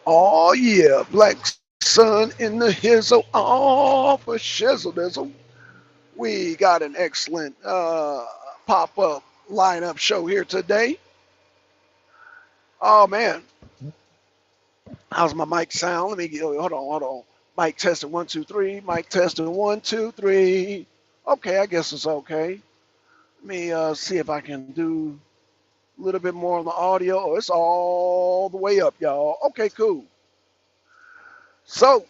Oh yeah, Black Sun in the hizzle, oh for shizzle dizzle. We got an excellent pop up lineup show here today. Oh man, how's my mic sound? Let me get hold on. Mic testing 1 2 3. Mic testing 1 2 3. Okay, I guess it's okay. Let me see if I can do a little bit more on the audio. Oh, it's all the way up, y'all. Okay, cool. So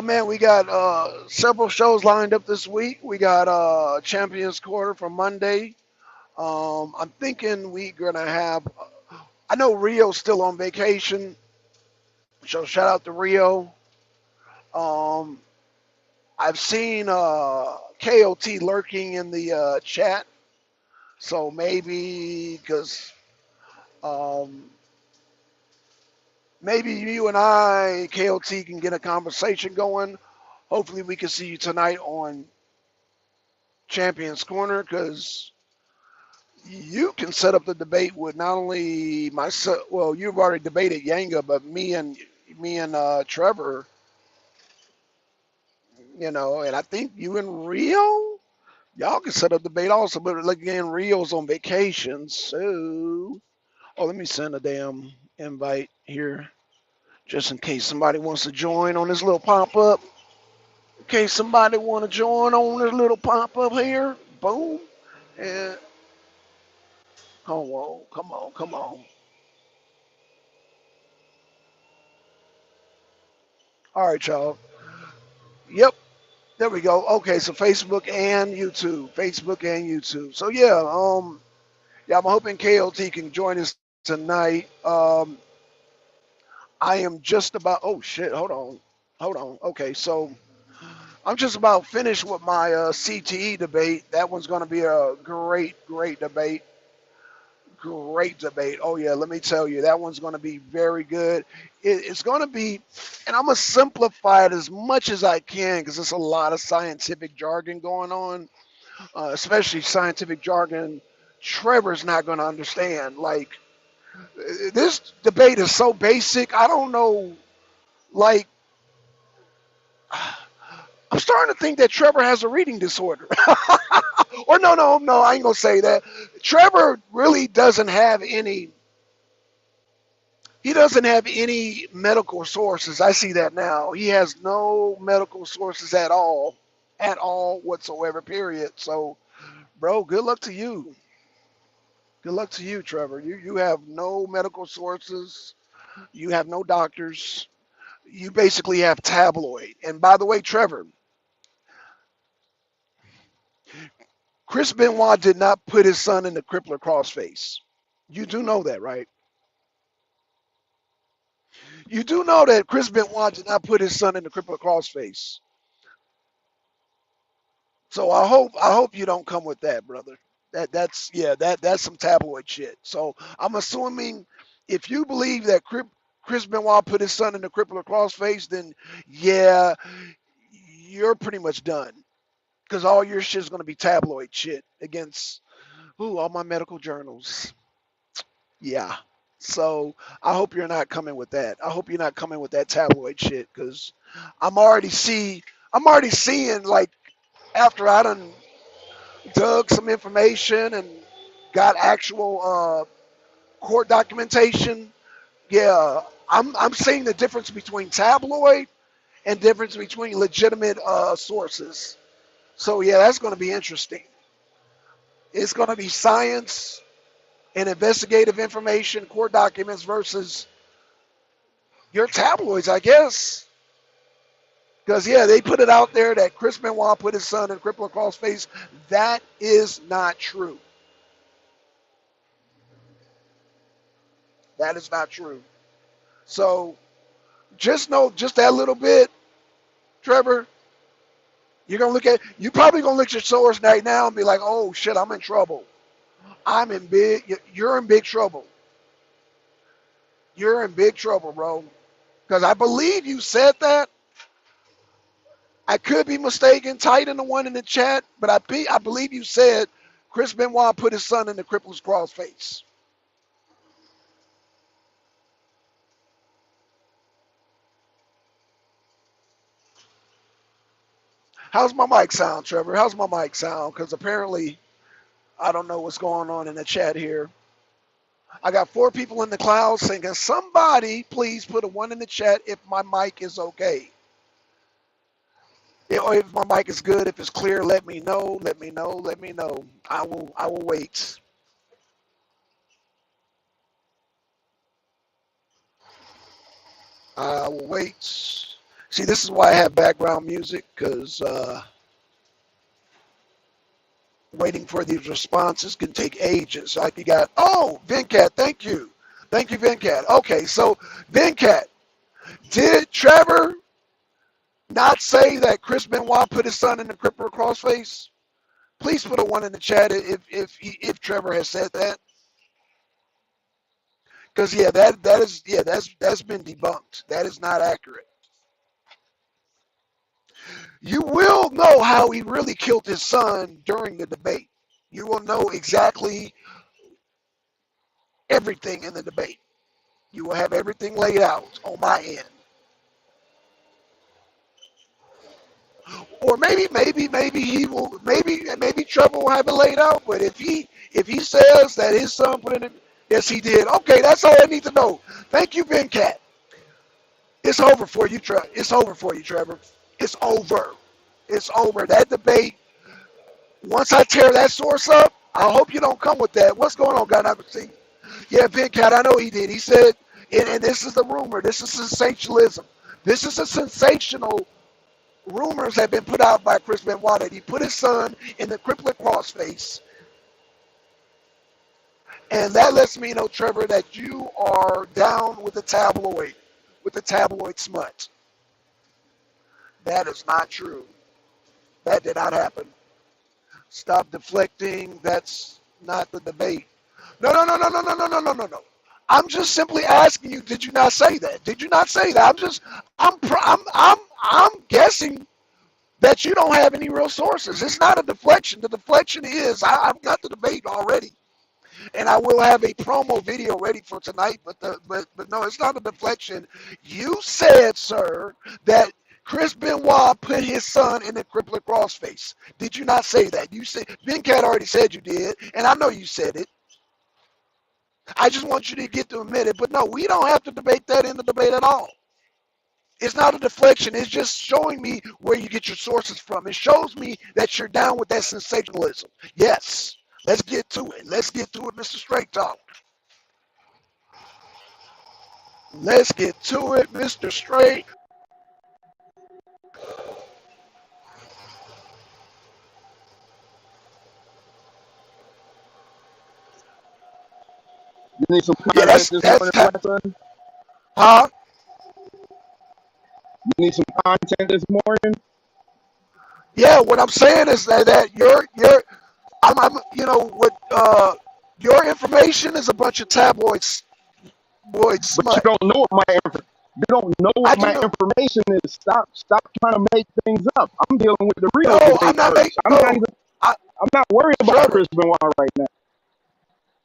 man, we got several shows lined up this week. We got Champions Quarter for Monday. I'm thinking we're gonna have. I know Rio's still on vacation, so shout out to Rio. Um, I've seen KOT lurking in the chat, so maybe because um, maybe you and I, KOT, can get a conversation going. Hopefully, we can see you tonight on Champions Corner because you can set up the debate with not only myself. Well, you've already debated Yanga, but me and Trevor. And I think you and Rio, y'all can set up debate also. But like again, Rio's on vacation, so let me send a damn invite here just in case somebody wants to join on this little pop up. In case somebody want to join on this little pop up here, boom. And come on, come on, come on. All right, y'all. Yep, there we go. Okay, so Facebook and YouTube. Facebook and YouTube. So yeah, I'm hoping KOT can join us tonight. I am just about oh shit, hold on. Hold on. Okay, so I'm just about finished with my CTE debate. That one's gonna be a great debate. Great debate. Oh yeah, let me tell you, that one's gonna be very good. It's gonna be, and I'm gonna simplify it as much as I can because there's a lot of scientific jargon going on, especially scientific jargon Trevor's not going to understand. Like, this debate is so basic. I don't know. Like, I'm starting to think that Trevor has a reading disorder. Or no, I ain't going to say that. Trevor really doesn't have any. He doesn't have any medical sources. I see that now. He has no medical sources at all whatsoever. Period. So, bro, good luck to you. Good luck to you, Trevor. You have no medical sources. You have no doctors. You basically have tabloid. And by the way, Trevor, Chris Benoit did not put his son in the crippler crossface. You do know that, right? You do know that Chris Benoit did not put his son in the crippler crossface. So I hope you don't come with that, brother. That's some tabloid shit. So I'm assuming if you believe that Chris Benoit put his son in the crippler crossface, then yeah, you're pretty much done because all your shit is going to be tabloid shit against all my medical journals. Yeah. So I hope you're not coming with that. I hope you're not coming with that tabloid shit because I'm already see I'm already seeing like after I done dug some information and got actual court documentation. Yeah, I'm seeing the difference between tabloid and difference between legitimate sources. So yeah, that's going to be interesting. It's going to be science and investigative information, court documents versus your tabloids, I guess. Because yeah, they put it out there that Chris Benoit put his son in crippler crossface. That is not true. That is not true. So just know just that little bit, Trevor. You probably gonna look at your source right now and be like, oh shit, I'm in trouble. You're in big trouble. You're in big trouble, bro. Because I believe you said that. I could be mistaken. Tight in the one in the chat, but I believe you said Chris Benoit put his son in the crippler's crossface. How's my mic sound, Trevor? How's my mic sound? Because apparently I don't know what's going on in the chat here. I got 4 people in the cloud saying, can somebody please put a 1 in the chat if my mic is okay? Or if my mic is good, if it's clear, let me know, let me know, let me know. I will wait. I will wait. See, this is why I have background music, because waiting for these responses can take ages. Like you got, oh, Venkat, thank you. Thank you, Venkat. Okay, so Venkat, did Trevor not say that Chris Benoit put his son in the crippler crossface? Please put a 1 in the chat if Trevor has said that. Because yeah, that's been debunked. That is not accurate. You will know how he really killed his son during the debate. You will know exactly everything in the debate. You will have everything laid out on my end. Or maybe he will. Maybe Trevor will have it laid out. But if he says that his son put in it, yes, he did. Okay, that's all I need to know. Thank you, Ben Cat. It's over for you, Trevor. It's over for you, Trevor. It's over. It's over. That debate. Once I tear that source up, I hope you don't come with that. What's going on, God? I can see. Yeah, Ben Cat. I know he did. He said, and this is the rumor. This is sensationalism. This is a sensational rumors have been put out by Chris Benoit that he put his son in the cripplet crossface. And that lets me know, Trevor, that you are down with the tabloid smut. That is not true. That did not happen. Stop deflecting. That's not the debate. No. I'm just simply asking you, did you not say that? Did you not say that? I'm guessing that you don't have any real sources. It's not a deflection. The deflection is I've got the debate already, and I will have a promo video ready for tonight. But no, it's not a deflection. You said, sir, that Chris Benoit put his son in the cripplet crossface. Did you not say that? You said Ben Cat already said you did, and I know you said it. I just want you to get to admit it. But no, we don't have to debate that in the debate at all. It's not a deflection. It's just showing me where you get your sources from. It shows me that you're down with that sensationalism. Yes. Let's get to it. Let's get to it, Mr. Straight Talk. Let's get to it, Mr. Straight. You need some content this morning, Blackson? Huh? You need some content this morning? Yeah, what I'm saying is that I'm your information is a bunch of tabloids. But you don't know what my information is. Stop trying to make things up. I'm dealing with the real debate first. I'm not worried about Trevor. Chris Benoit right now.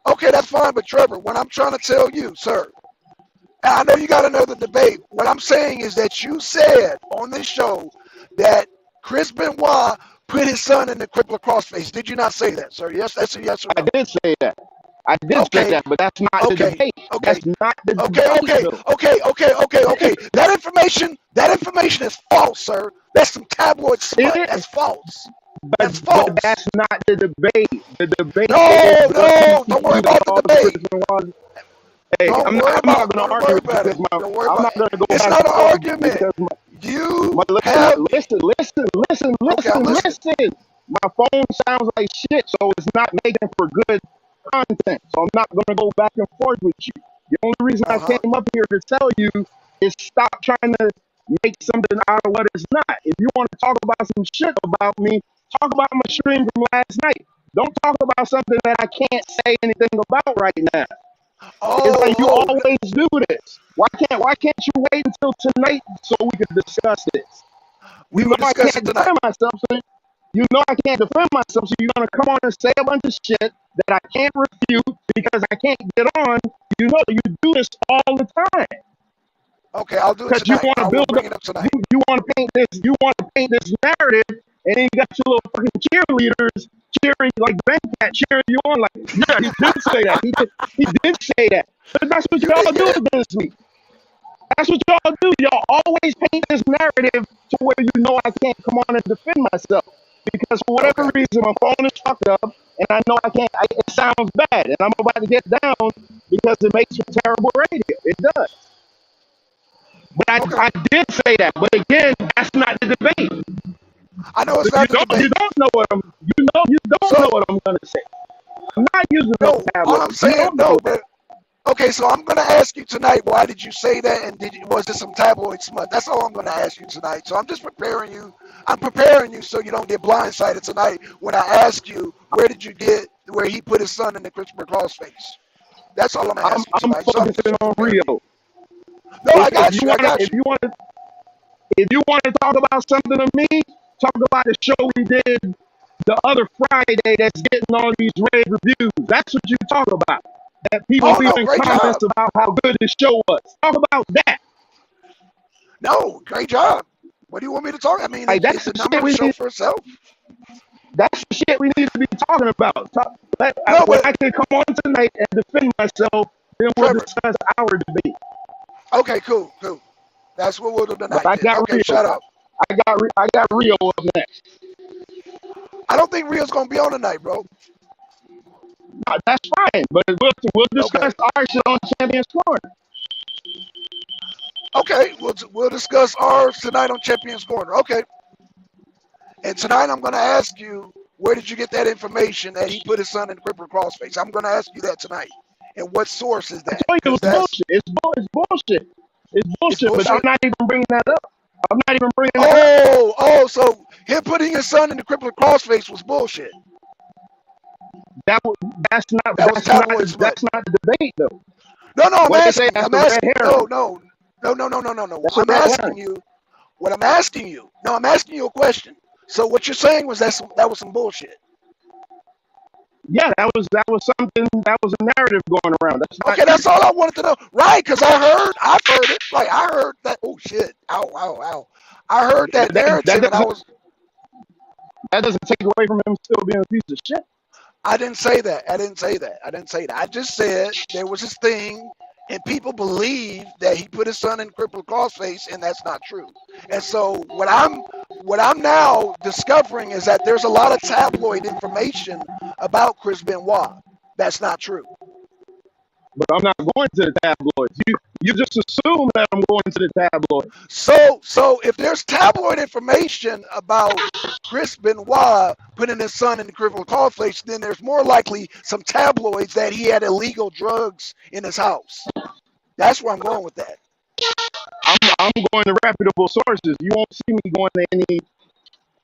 Okay, that's fine, but Trevor, what I'm trying to tell you, sir, and I know you got another debate. What I'm saying is that you said on this show that Chris Benoit put his son in the crippler crossface. Did you not say that, sir? Yes, that's a yes or no. I did say that. Say that, but that's not the debate. That's not the debate. Okay. That information is false, sir. That's some tabloid smut. That's false. That's false. But that's not the debate. The debate. No. Don't worry about the debate. Hey, I'm not going to argue with you. I'm not going to go back. It's not an argument. Listen. My phone sounds like shit, so it's not making for good content. So I'm not going to go back and forth with you. The only reason I came up here to tell you is stop trying to make something out of what it's not. If you want to talk about some shit about me, talk about my stream from last night. Don't talk about something that I can't say anything about right now. It's like you always do this. Why can't you wait until tonight so we can discuss this? You know I can't defend myself, so you know I can't defend myself, so you're gonna come on and say a bunch of shit that I can't refute because I can't get on. You know you do this all the time. Okay, I'll do it tonight. You want to build up tonight. You want to paint this narrative and then you got your little fucking cheerleaders cheering, like Bencat cheering you on, like, yeah, he did say that. He did say that. But that's what You y'all didn't do get it. against me. That's what y'all do. Y'all always paint this narrative to where you know I can't come on and defend myself. Because for whatever Okay. reason, my phone is fucked up, and I know I can't, it sounds bad, and I'm about to get down because it makes for terrible radio. It does. But Okay. I did say that. But again, that's not the debate. I know it's But you not the debate. don't know what you don't know So what I'm gonna say. I'm not using no no, all I'm tabloids. You saying don't know no, that. but okay. So I'm gonna ask you tonight. Why did you say that? And was it some tabloid smut? That's all I'm gonna ask you tonight. So I'm just preparing you. I'm preparing you so you don't get blindsided tonight when I ask you where did you get where he put his son in the Christopher Cross face. That's all I'm gonna ask you I'm tonight. So I'm focusing just on preparing you. Rio. No, If, I if got you you. I want to, got you. if you want to talk about something to me, talk about the show we did the other Friday that's getting all these rave reviews. That's what you talk about. That people Oh no, leaving great comments job. about how good the show was. Talk about that. No, great job. What do you want me to talk? I mean, Like that's the the shit numbers we show need. for itself. That's the shit we need to be talking about. No, When but I can come on tonight and defend myself, then we'll Trevor. discuss our debate. Okay, cool, cool. That's what we'll do But tonight I then. got Okay, Rio. shut up. I got Rio up next. I don't think Rio's gonna be on tonight, bro. That's fine. But we'll Okay. discuss our shit on Champions Corner. Okay, we'll discuss ours tonight on Champions Corner. Okay. And tonight I'm gonna ask you where did you get that information that he put his son in the crippled crossface? I'm gonna ask you that tonight. And what source is I that? told you it Because was that's bullshit. It's bullshit. It's it's bullshit. But I'm bullshit. not even bringing that up. I'm not even bringing that up. So him putting his son in the crippled crossface was bullshit. That was, that's not That was that's not tabloid smut. that's not the debate though. No, no, I'm What they say asking you. that's I'm a red asking. No, herring. no, no, no, no, no, no, no. That's a I'm red asking herring. you. What I'm asking you. No, I'm asking you a question. So what you're saying was that was some bullshit. Yeah, that was something that was a narrative going around. That's not Okay, true. that's all I wanted to know. Right? Because I've heard it. Like I heard that. Oh shit! Ow, ow, ow! I heard that That narrative, and that doesn't take away from him still being a piece of shit. I didn't say that. I didn't say that. I didn't say that. I just said there was this thing, and people believe that he put his son in crippled crossface, and that's not true. And so what I'm now discovering is that there's a lot of tabloid information about Chris Benoit. That's not true. But I'm not going to the tabloids. You just assume that I'm going to the tabloids. So if there's tabloid information about Chris Benoit putting his son in the crippled crossface, then there's more likely some tabloids that he had illegal drugs in his house. That's where I'm going with that. I'm going to reputable sources. You won't see me going to any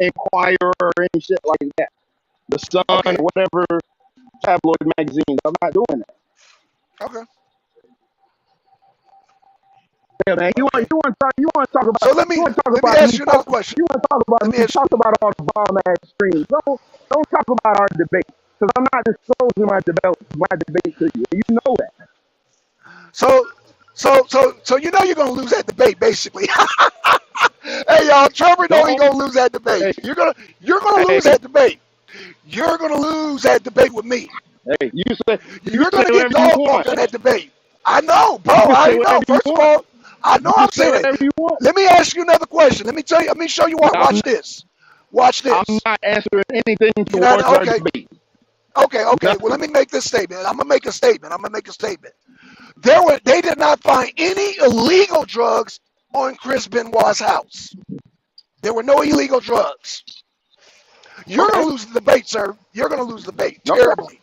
Inquirer or any shit like that. The Sun, Okay. whatever tabloid magazines. I'm not doing that. Okay. Yeah, man. Okay. You want to talk about So let me me ask you another question. Let me ask talk about all the bomb ass streams. Don't talk about our debate because I'm not disclosing my debate to you. You know that. so so you know you're gonna lose that debate basically. Hey y'all, Trevor know he Don't gonna lose that debate. hey You're gonna lose hey that debate. You're gonna lose that debate with me. hey. You You're say gonna get whatever you dog want. walked on that debate. I know, bro. You can I say already know. whatever you First of want. all, I know You can I'm say saying it. whatever you want. Let me ask you another question. Let me tell you. Let me show you what. I'm Watch this. Watch I'm this. not answering anything You know, towards our okay, debate. okay. Well, let Nothing. me make this statement. I'm gonna make a statement. They did not find any illegal drugs on Chris Benoit's house. There were no illegal drugs. You're Okay. gonna lose the debate, sir. You're gonna lose the debate Okay. terribly.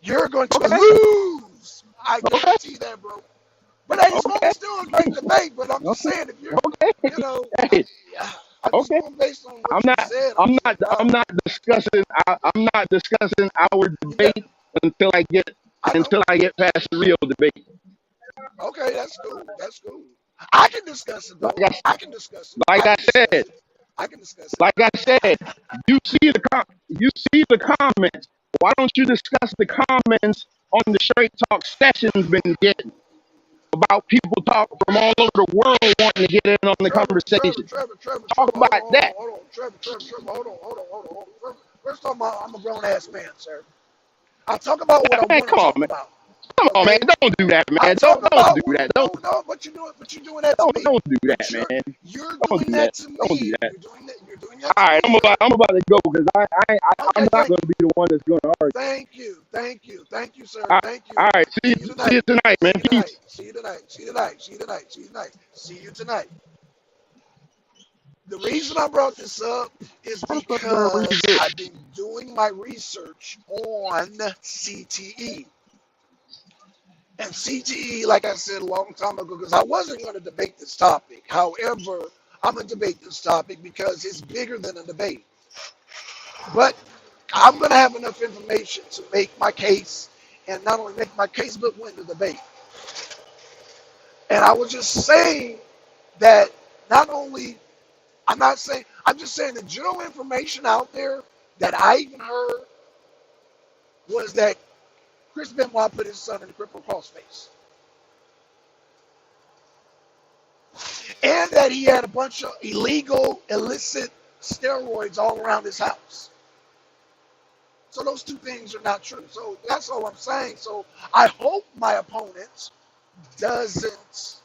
You're going to Okay. lose. I Okay. guarantee that, bro. But hey, it's gonna be Okay. still a great debate. But I'm just Okay. saying, if you're, Okay. you know, Hey. I'm just Okay. going based on I'm what you not. said. I'm I'm just, not. I'm not discussing. I'm not discussing our you got, debate until I know. I get past the real debate. Okay, that's cool. That's cool. I can discuss it Like though. I I can discuss it. like I I can discuss said. it. I can discuss it. Like I said. You see the comments. Why don't you discuss the comments on the Straight Talk sessions been getting? about people talk from all over the world wanting to get in on the conversation. Talk about that. Hold on, hold on. First off, I'm a grown ass man, sir. I talk about what I Man, want to come on, talk man. about. Come on, man. Okay, Don't do that, I man. talk Don't about do what. that. No, but you're doing that to me. Don't do that, But man. you're Don't doing do that. that to Don't do me. that. You're doing that All to right, me, sir. I'm about to go because I'm Okay, not going to be the one that's going to argue. thank you, sir. All right, Thank you. all right. See you See you tonight. tonight, man. See you Peace. tonight. See you tonight. See you tonight. See you tonight. See you tonight. See you tonight. The reason I brought this up is I'm just going to read because this. I've been doing my research on CTE. And CTE, like I said a long time ago, because I wasn't going to debate this topic. However, I'm going to debate this topic because it's bigger than a debate. But I'm going to have enough information to make my case, and not only make my case, but win the debate. And I was just saying that not only, I'm just saying the general information out there that I even heard was that Chris Benoit put his son in the crippled crossface. And that he had a bunch of illegal, illicit steroids all around his house. So those two things are not true. So that's all I'm saying. So I hope my opponent doesn't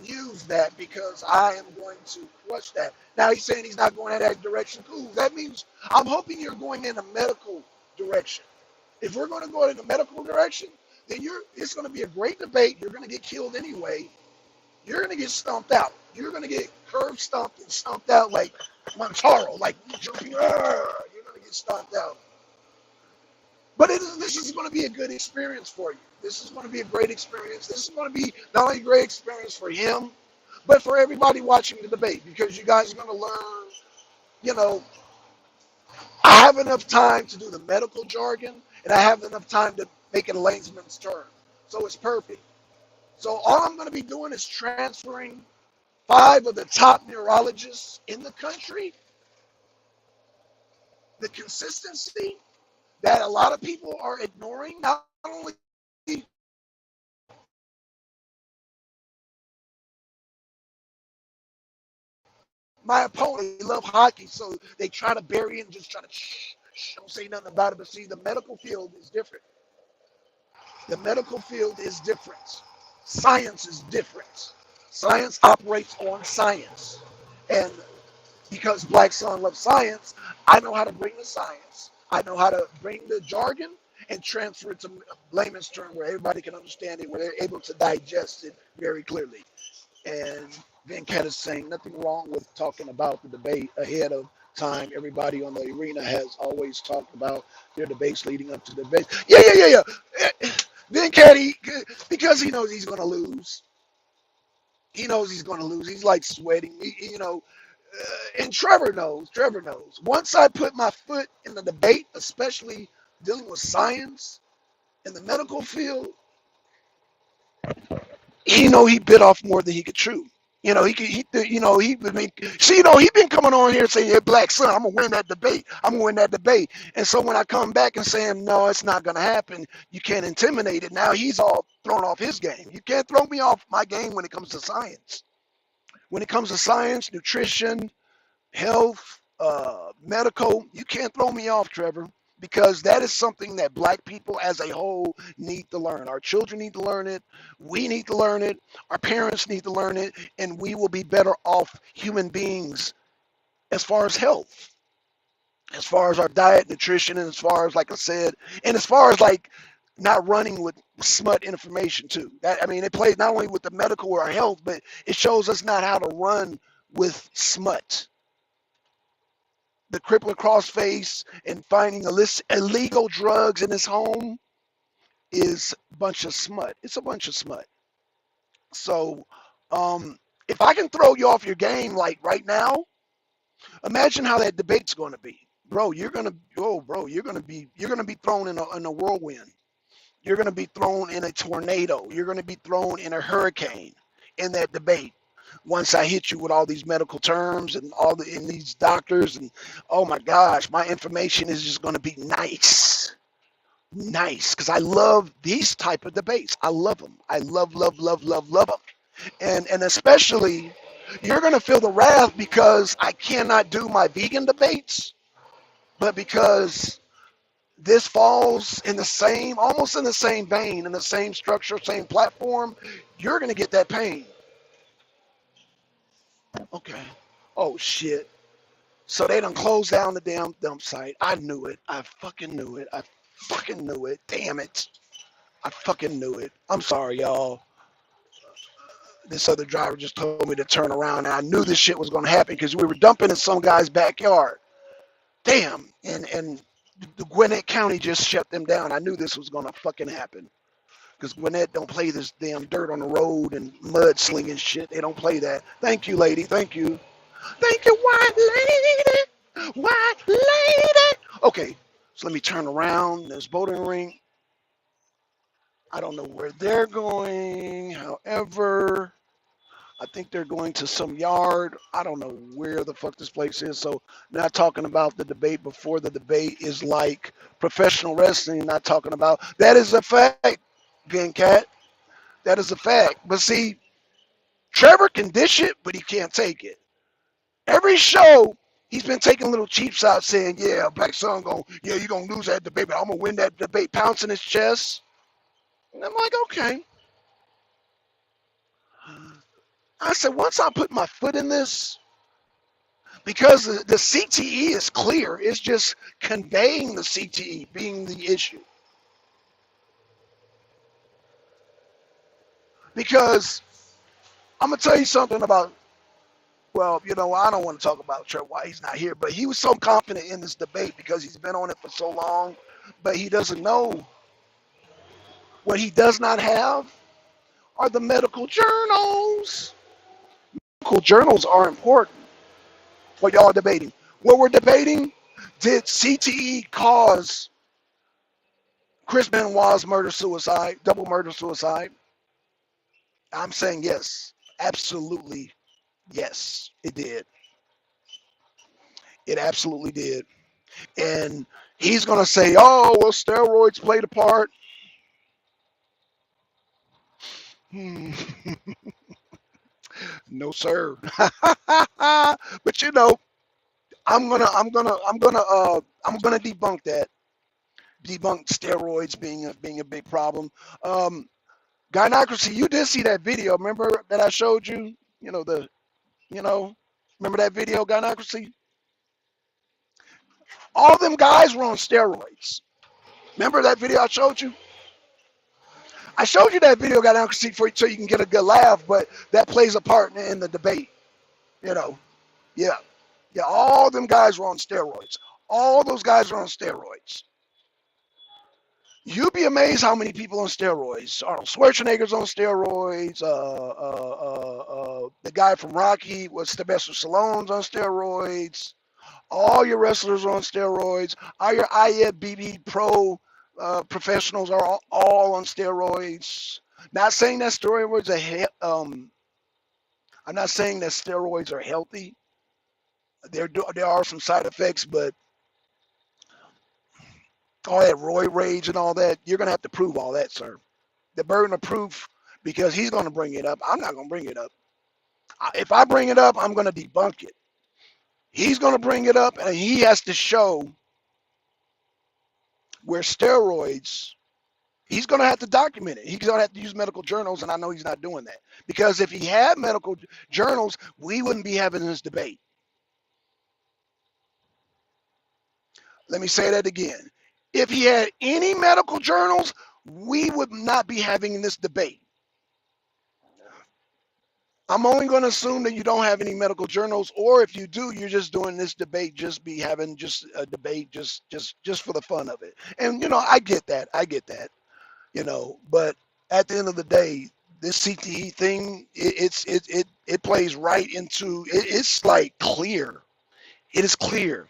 use that because I am going to crush that. Now he's saying he's not going in that direction. Cool. That means I'm hoping you're going in a medical direction. If we're going to go in a medical direction, then it's going to be a great debate. You're going to get killed anyway. You're going to get stumped out. You're going to get curb stomped and stumped out like Montaro, like jumping. You're going to get stomped out. But this is going to be a good experience for you. This is going to be a great experience. This is going to be not only a great experience for him, but for everybody watching the debate because you guys are going to learn, you know, I have enough time to do the medical jargon and I have enough time to make it a layman's term. So it's perfect. So all I'm going to be doing is transferring 5 of the top neurologists in the country, the consistency that a lot of people are ignoring, not only my opponent, they love hockey, so they try to bury it and just try to don't say nothing about it. But see, the medical field is different. The medical field is different. Science is different. Science operates on science. And because Blackson loves science, I know how to bring the science. I know how to bring the jargon and transfer it to layman's term where everybody can understand it, where they're able to digest it very clearly. And Venkat is saying nothing wrong with talking about the debate ahead of time. Everybody on the arena has always talked about their debates leading up to the debate. Yeah. Venkat, because he knows he's going to lose. He knows he's going to lose. He's like sweating. And Trevor knows. Trevor knows. Once I put my foot in the debate, especially dealing with science in the medical field, he bit off more than he could chew. He been coming on here saying, "Yeah, Blackson, I'm gonna win that debate. I'm gonna win that debate." And so when I come back and saying, "No, it's not gonna happen," you can't intimidate it. Now he's all thrown off his game. You can't throw me off my game when it comes to science. When it comes to science, nutrition, health, medical, you can't throw me off, Trevor, because that is something that black people as a whole need to learn. Our children need to learn it. We need to learn it. Our parents need to learn it. And we will be better off human beings as far as health, as far as our diet, nutrition, and as far as, like I said, and as far as like not running with smut information too. It plays not only with the medical or our health, but it shows us not how to run with smut. The crippling crossface and finding illegal drugs in his home is a bunch of smut. It's a bunch of smut. So, if I can throw you off your game like right now, imagine how that debate's going to be, bro. You're gonna be thrown in a whirlwind. You're gonna be thrown in a tornado. You're gonna be thrown in a hurricane in that debate. Once I hit you with all these medical terms and these doctors and oh my gosh, my information is just going to be nice. nice because I love these type of debates. I love them. I love them. And especially, you're gonna feel the wrath because I cannot do my vegan debates, but because this falls in the same, almost in the same vein, in the same structure, same platform, you're gonna get that pain. Okay. Oh shit. So they done closed down the damn dump site. I knew it. I fucking knew it. I fucking knew it. Damn it. I fucking knew it. I'm sorry, y'all. This other driver just told me to turn around, and I knew this shit was gonna happen because we were dumping in some guy's backyard. Damn. And the Gwinnett County just shut them down. I knew this was gonna fucking happen. Because Gwinnett don't play this damn dirt on the road and mud slinging shit. They don't play that. Thank you, lady. Thank you. Thank you, white lady. White lady. Okay, so let me turn around. There's voting ring. I don't know where they're going. However, I think they're going to some yard. I don't know where the fuck this place is. So, not talking about the debate before the debate is like professional wrestling. Not talking about that is a fact, Gen Cat. That is a fact. But see, Trevor can dish it, but he can't take it. Every show, he's been taking little cheap shots saying, yeah, Blackson yeah, you're going to lose that debate, but I'm going to win that debate, pouncing his chest. And I'm like, okay. I said, once I put my foot in this, because the CTE is clear, it's just conveying the CTE being the issue. Because I'm going to tell you something about, well, you know, I don't want to talk about Trevor why he's not here, but he was so confident in this debate because he's been on it for so long, but he doesn't know what he does not have are the medical journals. Medical journals are important. What y'all are debating? What we're debating, did CTE cause Chris Benoit's murder-suicide, double murder-suicide? I'm saying yes. Absolutely yes, it did. It absolutely did. And he's going to say, oh, well, steroids played a part. No, sir. But you know, I'm gonna debunk that. Debunk steroids being a big problem. Um, Gynocracy, you did see that video. Remember that I showed you? You know you know, remember that video, Gynocracy? All them guys were on steroids. Remember that video I showed you? I showed you that video, Gynocracy, for so you can get a good laugh, but that plays a part in the debate. You know, yeah, yeah. All them guys were on steroids. All those guys were on steroids. You'd be amazed how many people on steroids. Arnold Schwarzenegger's on steroids. The guy from Rocky was Sylvester Stallone's on steroids. All your wrestlers are on steroids. All your IFBB pro professionals are all on steroids. Not saying that steroids I'm not saying that steroids are healthy. There are some side effects, but all that roid rage and all that, you're gonna have to prove all that, sir. The burden of proof, because he's gonna bring it up. I'm not gonna bring it up. If I bring it up, I'm gonna debunk it. He's gonna bring it up, and he has to show where steroids. He's gonna have to document it. He's gonna have to use medical journals, and I know he's not doing that because if he had medical journals, we wouldn't be having this debate. Let me say that again. If he had any medical journals, we would not be having this debate. I'm only going to assume that you don't have any medical journals, or if you do, you're just doing this debate, just be having just a debate, just for the fun of it. And you know, I get that, you know. But at the end of the day, this CTE thing, it plays right into it. It's like clear. It is clear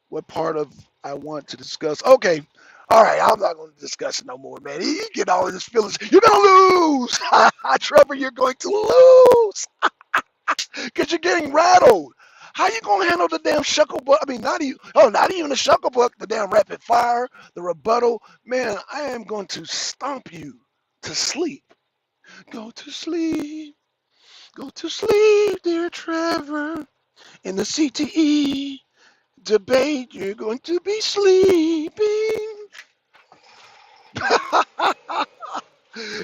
what part of I want to discuss. Okay. All right, I'm not going to discuss it no more, man. You get all of this feelings. You're going to lose. Trevor, you're going to lose because you're getting rattled. How you gonna handle the damn shucklebuck? I mean, not even the shucklebuck, the damn rapid fire, the rebuttal. Man, I am going to stomp you to sleep. Go to sleep, go to sleep, dear Trevor. In the CTE debate, you're going to be sleeping.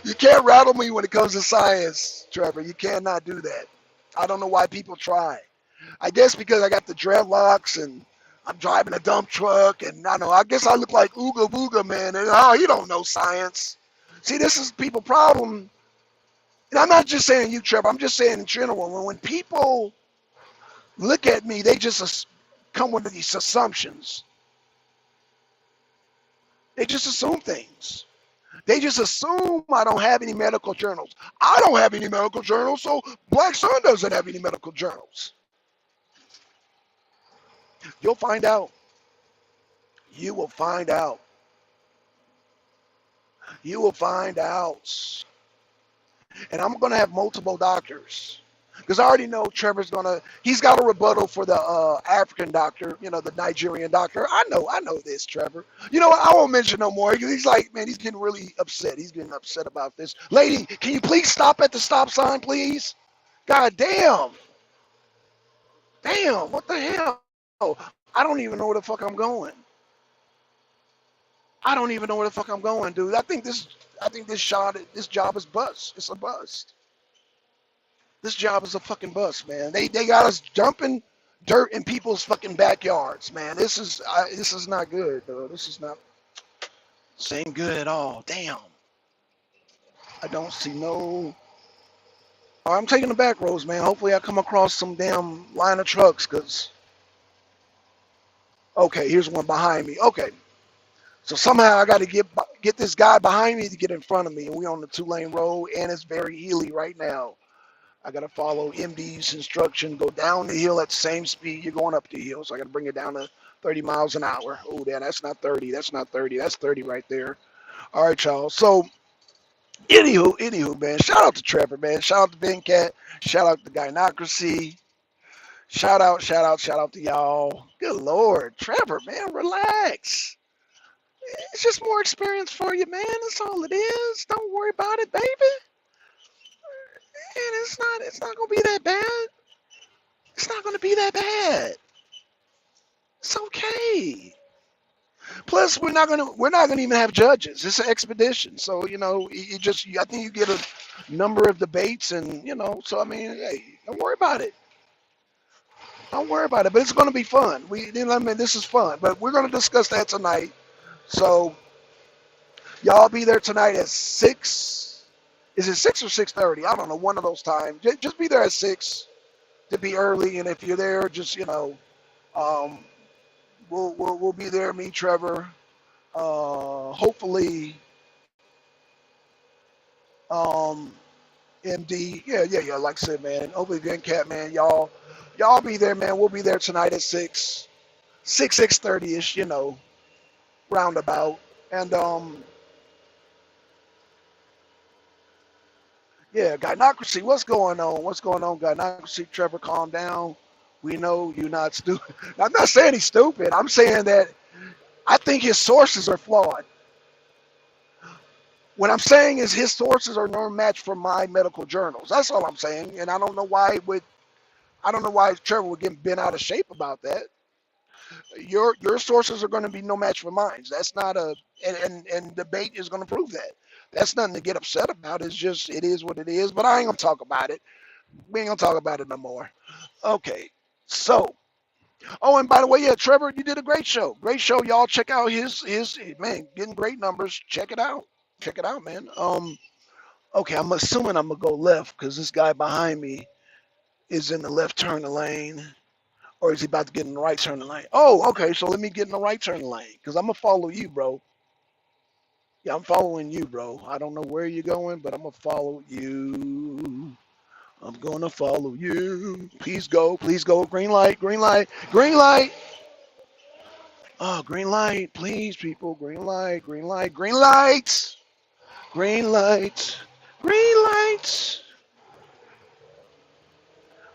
You can't rattle me when it comes to science, Trevor. You cannot do that. I don't know why people try. I guess because I got the dreadlocks and I'm driving a dump truck, and I know. I guess I look like Ooga Booga man. And oh, you don't know science. See, this is people problem. And I'm not just saying you, Trevor. I'm just saying in general. When people look at me, they just come with these assumptions. They just assume things. They just assume I don't have any medical journals. I don't have any medical journals, so Blackson doesn't have any medical journals. You'll find out. You will find out. You will find out. And I'm going to have multiple doctors. Because I already know Trevor's he's got a rebuttal for the African doctor, the Nigerian doctor. I know this, Trevor. You know what? I won't mention no more. He's like, man, he's getting really upset. He's getting upset about this. Lady, can you please stop at the stop sign, please? God damn. Damn, what the hell? I don't even know where the fuck I'm going. I don't even know where the fuck I'm going, dude. I think this job is bust. It's a bust. This job is a fucking bust, man. They got us dumping dirt in people's fucking backyards, man. This is not good, though. This ain't good at all. Damn. I don't see no. Oh, I'm taking the back roads, man. Hopefully I come across some damn line of trucks, cause okay, here's one behind me. Okay, so somehow I got to get this guy behind me to get in front of me, and we on the 2-lane road, and it's very hilly right now. I got to follow MD's instruction, go down the hill at the same speed you're going up the hill. So I got to bring it down to 30 miles an hour. Oh, damn, that's not 30. That's not 30. That's 30 right there. All right, y'all. So, anywho, man, shout out to Trevor, man. Shout out to Ben Cat. Shout out to Gynocracy. Shout out to y'all. Good Lord. Trevor, man, relax. It's just more experience for you, man. That's all it is. Don't worry about it, baby. And it's not gonna be that bad. It's not gonna be that bad. It's okay. Plus, we're not gonna even have judges. It's an expedition, so I think you get a number of debates, and so I mean, hey, don't worry about it. Don't worry about it. But it's gonna be fun. I mean, this is fun. But we're gonna discuss that tonight. So y'all be there tonight at 6. Is it 6 or 6:30? I don't know. One of those times. Just be there at 6 to be early, and if you're there, just um, we'll be there. Me, Trevor. Hopefully, um, MD. Yeah. Like I said, man. Hopefully, Gen Cat, man. Y'all be there, man. We'll be there tonight at 6:30 ish. Roundabout. And yeah, Gynocracy. What's going on? What's going on, Gynocracy? Trevor, calm down. We know you're not stupid. I'm not saying he's stupid. I'm saying that I think his sources are flawed. What I'm saying is his sources are no match for my medical journals. That's all I'm saying. And I don't know why Trevor would get bent out of shape about that. Your sources are going to be no match for mine. That's not and debate is going to prove that. That's nothing to get upset about. It's just it is what it is. But I ain't gonna talk about it. We ain't gonna talk about it no more. Okay. So, oh, and by the way, yeah, Trevor, you did a great show. Great show, y'all. Check out his man, getting great numbers. Check it out. Check it out, man. Okay, I'm assuming I'm gonna go left because this guy behind me is in the left turn lane, or is he about to get in the right turn lane? Oh, okay. So let me get in the right turn lane because I'm gonna follow you, bro. Yeah, I'm following you, bro. I don't know where you're going, but I'm gonna follow you. I'm gonna follow you. Please go. Please go. Green light. Green light. Green light. Oh, green light. Please, people. Green light. Green light. Green light. Green light. Green light.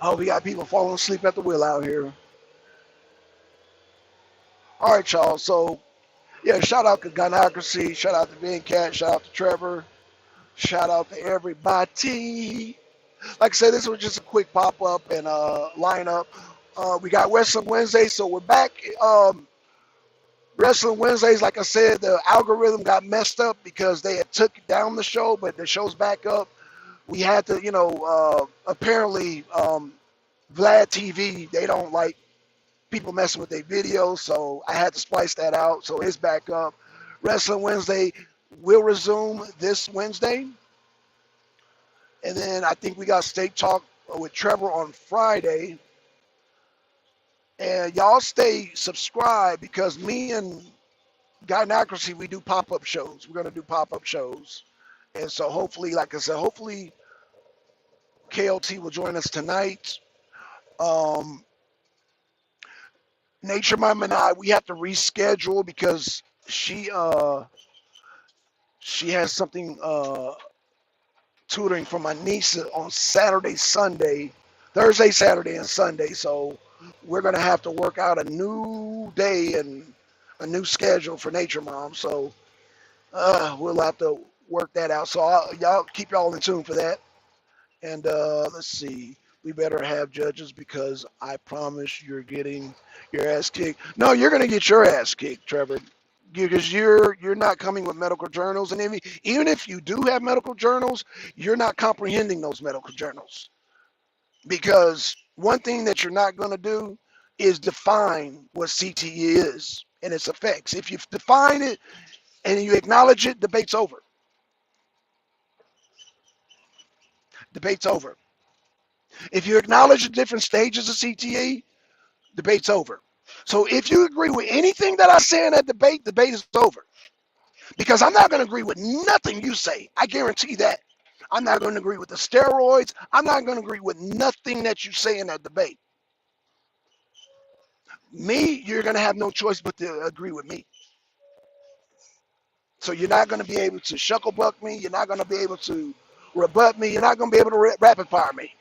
Oh, we got people falling asleep at the wheel out here. All right, y'all. So, yeah, shout out to Gynocracy. Shout out to Ben Cat. Shout out to Trevor. Shout out to everybody. Like I said, this was just a quick pop up and lineup. We got Wrestling Wednesday, so we're back. Wrestling Wednesdays, like I said, the algorithm got messed up because they had took down the show, but the show's back up. We had to, apparently Vlad TV, they don't like people messing with their videos, so I had to splice that out. So it's back up. Wrestling Wednesday will resume this Wednesday. And then I think we got Steak Talk with Trevor on Friday. And y'all stay subscribed because me and Gynocracy, we do pop-up shows. We're going to do pop-up shows. And so hopefully, like I said, hopefully KLT will join us tonight. Um, Nature Mom and I, we have to reschedule because she has something tutoring for my niece on Saturday, Sunday, Thursday, Saturday, and Sunday. So we're gonna have to work out a new day and a new schedule for Nature Mom. So we'll have to work that out. So y'all keep y'all in tune for that. And let's see. We better have judges because I promise you're getting your ass kicked. No, you're gonna get your ass kicked, Trevor, because you're not coming with medical journals, and even if you do have medical journals, you're not comprehending those medical journals. Because one thing that you're not gonna do is define what CTE is and its effects. If you define it and you acknowledge it, debate's over. Debate's over. If you acknowledge the different stages of CTE, debate's over. So if you agree with anything that I say in that debate is over. Because I'm not going to agree with nothing you say. I guarantee that. I'm not going to agree with the steroids. I'm not going to agree with nothing that you say in that debate. Me, you're going to have no choice but to agree with me. So you're not going to be able to shucklebuck me. You're not going to be able to rebut me. You're not going to be able to rapid fire me.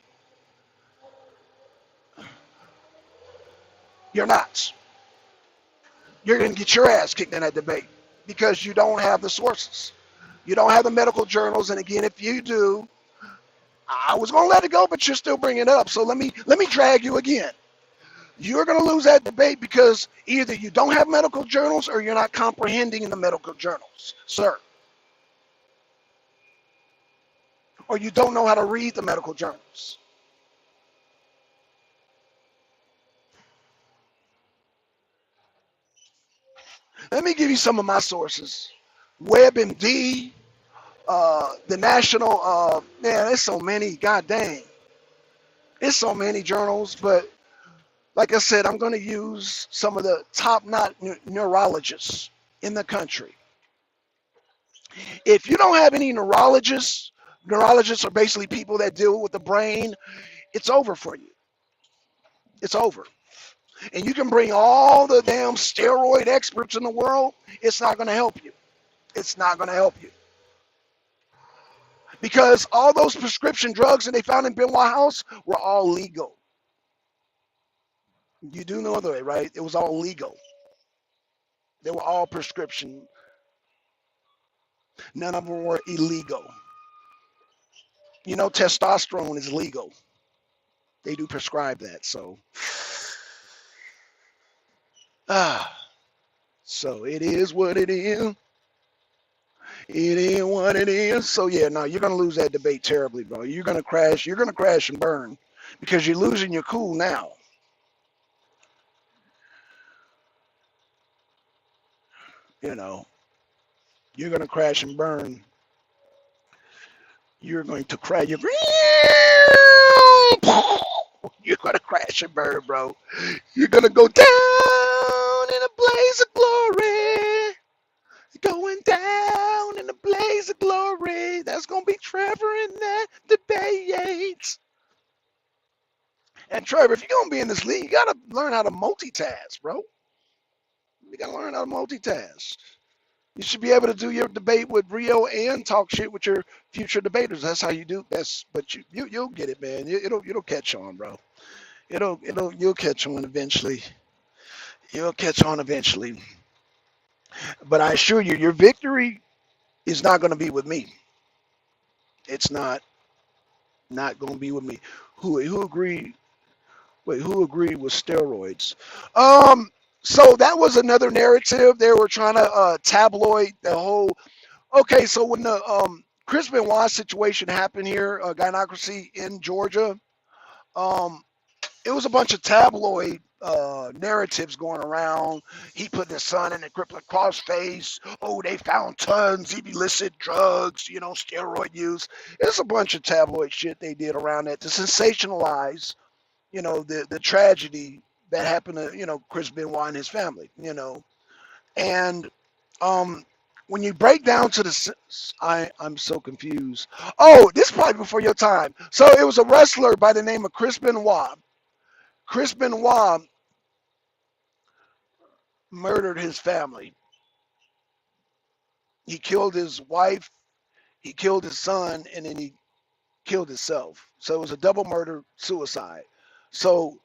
You're not. You're going to get your ass kicked in that debate because you don't have the sources. You don't have the medical journals. And again, if you do, I was going to let it go, but you're still bringing it up. So let me drag you again. You're going to lose that debate because either you don't have medical journals or you're not comprehending the medical journals, sir. Or you don't know how to read the medical journals. Let me give you some of my sources. WebMD, the National, man, there's so many, god dang. There's so many journals, but like I said, I'm going to use some of the top-notch neurologists in the country. If you don't have any neurologists are basically people that deal with the brain, it's over for you. It's over. And you can bring all the damn steroid experts in the world, it's not going to help you. It's not going to help you. Because all those prescription drugs that they found in Benoit House were all legal. You do know that, right? It was all legal. They were all prescription. None of them were illegal. You know, testosterone is legal. They do prescribe that. So, so it is what it is. It is what it is. So yeah, no, you're gonna lose that debate terribly, bro. You're gonna crash. You're gonna crash and burn because you're losing your cool now. You know, you're gonna crash and burn. You're going to crash. You're gonna crash and burn, bro. You're gonna go down in a blaze of glory. Going down in a blaze of glory. That's gonna be Trevor in that debate. And Trevor, if you're gonna be in this league, you gotta learn how to multitask, bro. You gotta learn how to multitask. You should be able to do your debate with Rio and talk shit with your future debaters. That's how you do. But you'll get it, man. It'll catch on, bro. You'll catch on eventually. You'll catch on eventually. But I assure you, your victory is not going to be with me. It's not going to be with me. Who agreed? Wait, who agreed with steroids? Um, so that was another narrative. They were trying to tabloid the whole. Okay, so when the Chris Benoit situation happened here, gynocracy in Georgia, um, it was a bunch of tabloid narratives going around. He put his son in the crippling crossface. Oh, they found tons of illicit drugs, steroid use. It's a bunch of tabloid shit they did around that to sensationalize, the tragedy that happened to, Chris Benoit and his family, And um, when you break down to I'm so confused. Oh, this is probably before your time. So it was a wrestler by the name of Chris Benoit. Chris Benoit murdered his family. He killed his wife, he killed his son, and then he killed himself. So it was a double murder suicide. So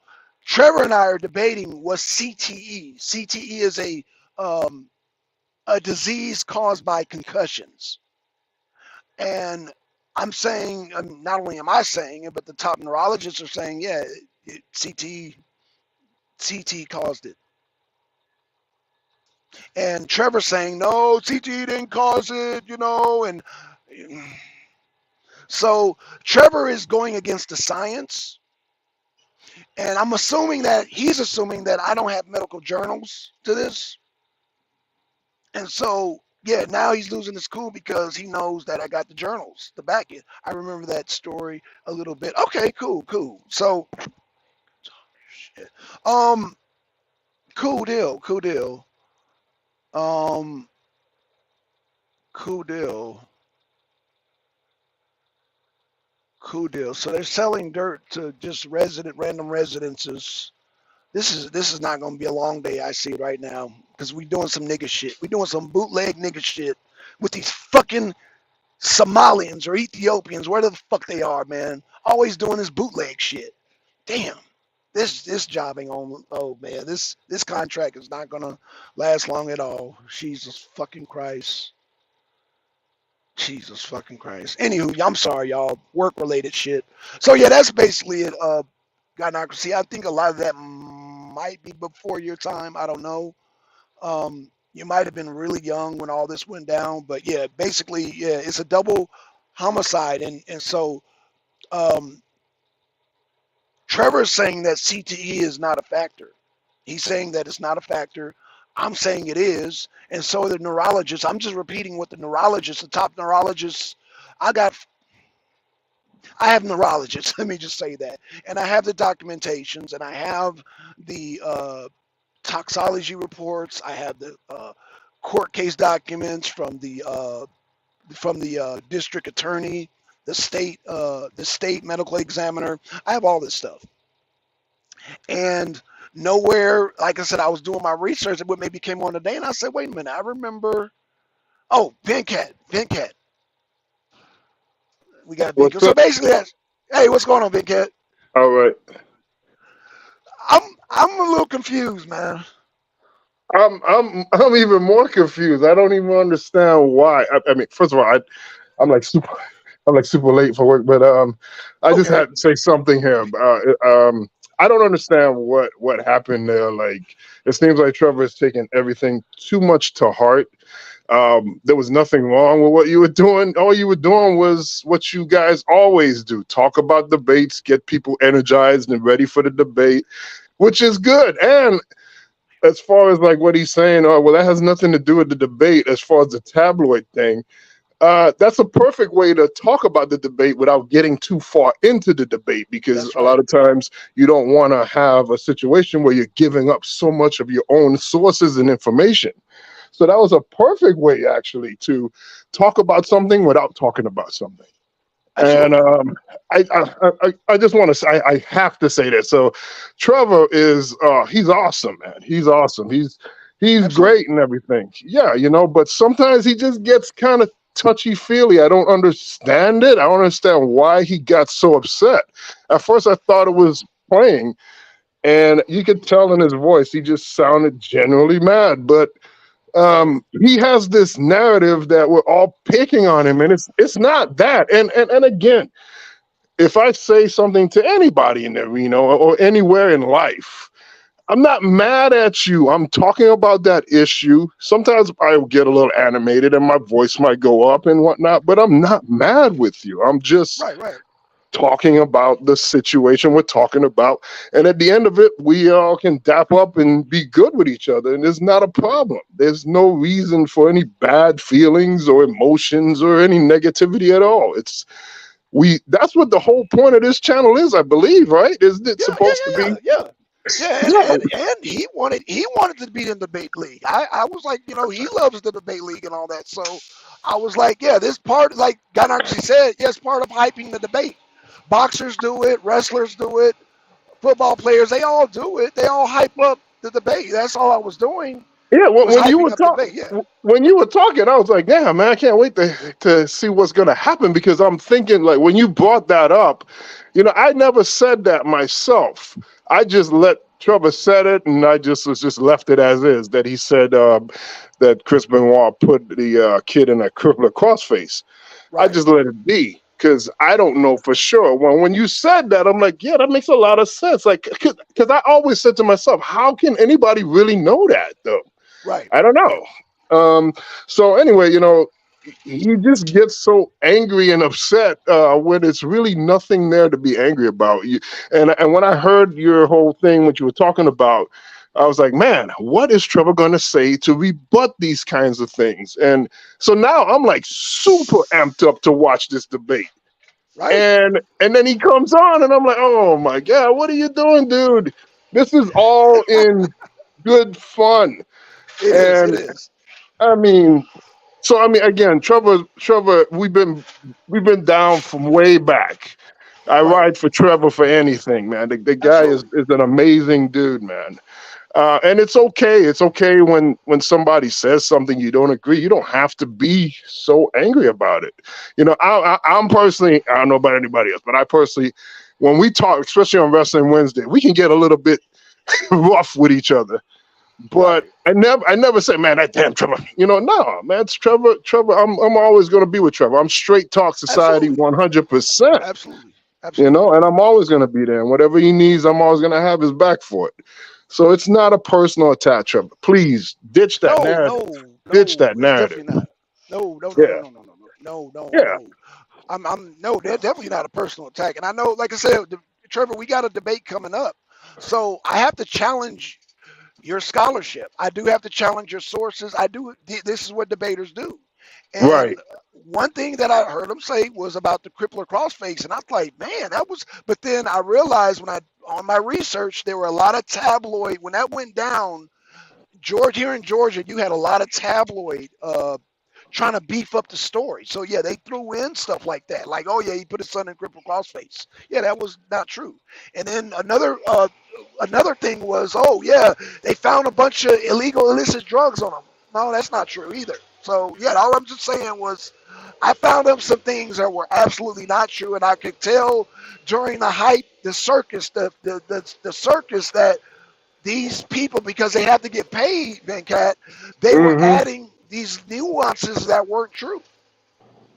Trevor and I are debating what's CTE. CTE is um, a disease caused by concussions. And I'm saying, not only am I saying it, but the top neurologists are saying, yeah, CTE caused it. And Trevor's saying, no, CTE didn't cause it, and so Trevor is going against the science. And I'm assuming that he's assuming that I don't have medical journals to this. And so, yeah, now he's losing his cool because he knows that I got the journals to back it. I remember that story a little bit. Okay, cool. So, shit. Um, cool deal. Um, cool deal. Cool deal. So they're selling dirt to just random residences. This is not gonna be a long day. I see right now because we doing some nigga shit. We doing some bootleg nigga shit with these fucking Somalians or Ethiopians, where the fuck they are, man. Always doing this bootleg shit. Damn. This job ain't on. Oh man, this contract is not gonna last long at all. Jesus fucking Christ. Jesus fucking Christ. Anywho, I'm sorry, y'all. Work related shit. So yeah, that's basically it. Gynocracy. I think a lot of that might be before your time. I don't know. You might have been really young when all this went down, but yeah, basically, yeah, it's a double homicide, and so um, Trevor's saying that CTE is not a factor. He's saying that it's not a factor. I'm saying it is, and so are the neurologists. I'm just repeating what the neurologists, the top neurologists. I got, I have neurologists. Let me just say that, and I have the documentations, and I have the toxology reports. I have the court case documents from the district attorney, the state medical examiner. I have all this stuff, and nowhere, like I said, I was doing my research and what maybe came on today, and I said, wait a minute, I remember. Oh, Venkat, we got What's Venkat. So up? basically, that's hey, what's going on, Venkat? All right. I'm a little confused, man. I'm even more confused. I don't even understand why. I mean, first of all, I'm like super I'm like super late for work, but I just Okay, had to say something here. I don't understand what happened there. Like, it seems like Trevor is taking everything too much to heart. There was nothing wrong with what you were doing. All you were doing was what you guys always do: talk about debates, get people energized and ready for the debate, which is good. And as far as like what he's saying, oh well, that has nothing to do with the debate. As far as the tabloid thing, that's a perfect way to talk about the debate without getting too far into the debate, because that's a right. lot of times you don't want to have a situation where you're giving up so much of your own sources and information. So that was a perfect way actually to talk about something without talking about something. And Absolutely. I just want to say, I have to say that. So Trevor is he's awesome, man. He's awesome. He's Absolutely. great and everything. Yeah, but sometimes he just gets kind of touchy feely. I don't understand it. I don't understand why he got so upset. At first, I thought it was playing, and you could tell in his voice he just sounded genuinely mad. But Right. he has this narrative that we're all picking on him, and it's not that. And again, if I say something to anybody in there, or anywhere in life, I'm not mad at you. I'm talking about that issue. Sometimes I get a little animated and my voice might go up and whatnot, but I'm not mad with you. I'm just Right. Right. talking about the situation we're talking about. And at the end of it, we all can dap up and be good with each other. And there's not a problem. There's no reason for any bad feelings or emotions or any negativity at all. That's what the whole point of this channel is, I believe, right? Isn't it Yeah. Yeah. supposed to Yeah. be? Yeah. Yeah. Yeah, and, Yeah, and and he wanted to be in the debate league. I was like, he loves the debate league and all that. So I was like, yeah, this part, like Ganachi said, yes, part of hyping the debate. Boxers do it, wrestlers do it, football players, they all do it. They all hype up the debate. That's all I was doing yeah. was When you hyping were up the talking, debate. Yeah. when you were talking, I was like, "Yeah, man, I can't wait to see what's going to happen." Because I'm thinking, like, when you brought that up, I never said that myself. I just let Trevor said it, and I just left it as is. That he said that Chris Benoit put the kid in a crippler crossface. I Right. just let it be because I don't know for sure. When you said that, I'm like, yeah, that makes a lot of sense. Like, because I always said to myself, how can anybody really know that though? Right. I don't Right. know. So anyway, he just gets so angry and upset when it's really nothing there to be angry about. And when I heard your whole thing, what you were talking about, I was like, man, what is Trevor going to say to rebut these kinds of things? And so now I'm like super amped up to watch this debate. Right. And then he comes on, and I'm like, oh my god, what are you doing, dude? This is all in good fun. It is. It And is. I mean, so I mean, again, Trevor, we've been down from way back. I Right. ride for Trevor for anything, man. The guy is Absolutely. is an amazing dude, man. And it's okay. It's okay when somebody says something you don't agree. You don't have to be so angry about it. I'm personally, I don't know about anybody else, but I personally, when we talk, especially on Wrestling Wednesday, we can get a little bit rough with each other. But Right. I never say, man, that damn Trevor. No, man, it's Trevor. Trevor, I'm always gonna be with Trevor. I'm straight talk society Absolutely. 100%. Absolutely. Absolutely. And I'm always gonna be there. And whatever he needs, I'm always gonna have his back for it. So it's not a personal attack, Trevor. Please ditch that No, narrative. no, Ditch no. that It's narrative. definitely not. No, no, no, no, Yeah, no, no, no, no, no, yeah, no. I'm no. They're definitely not a personal attack. And I know, like I said, Trevor, we got a debate coming up, so I have to challenge your scholarship. I do have to challenge your sources. I do. This is what debaters do. right. And one thing that I heard him say was about the crippler crossface, and I was like, man, that was. But then I realized when I on my research, there were a lot of tabloid when that went down. George here in Georgia, you had a lot of tabloid trying to beef up the story. So yeah, they threw in stuff like that, like oh yeah, he put his son in crippled crossface. Yeah, that was not true. And then another thing was oh yeah, they found a bunch of illegal illicit drugs on him. No, that's not true either. So yeah, all I'm just saying was I found them some things that were absolutely not true, and I could tell during the hype, the circus, the circus that these people, because they have to get paid, Venkat, they were Hmm. adding these nuances that weren't true.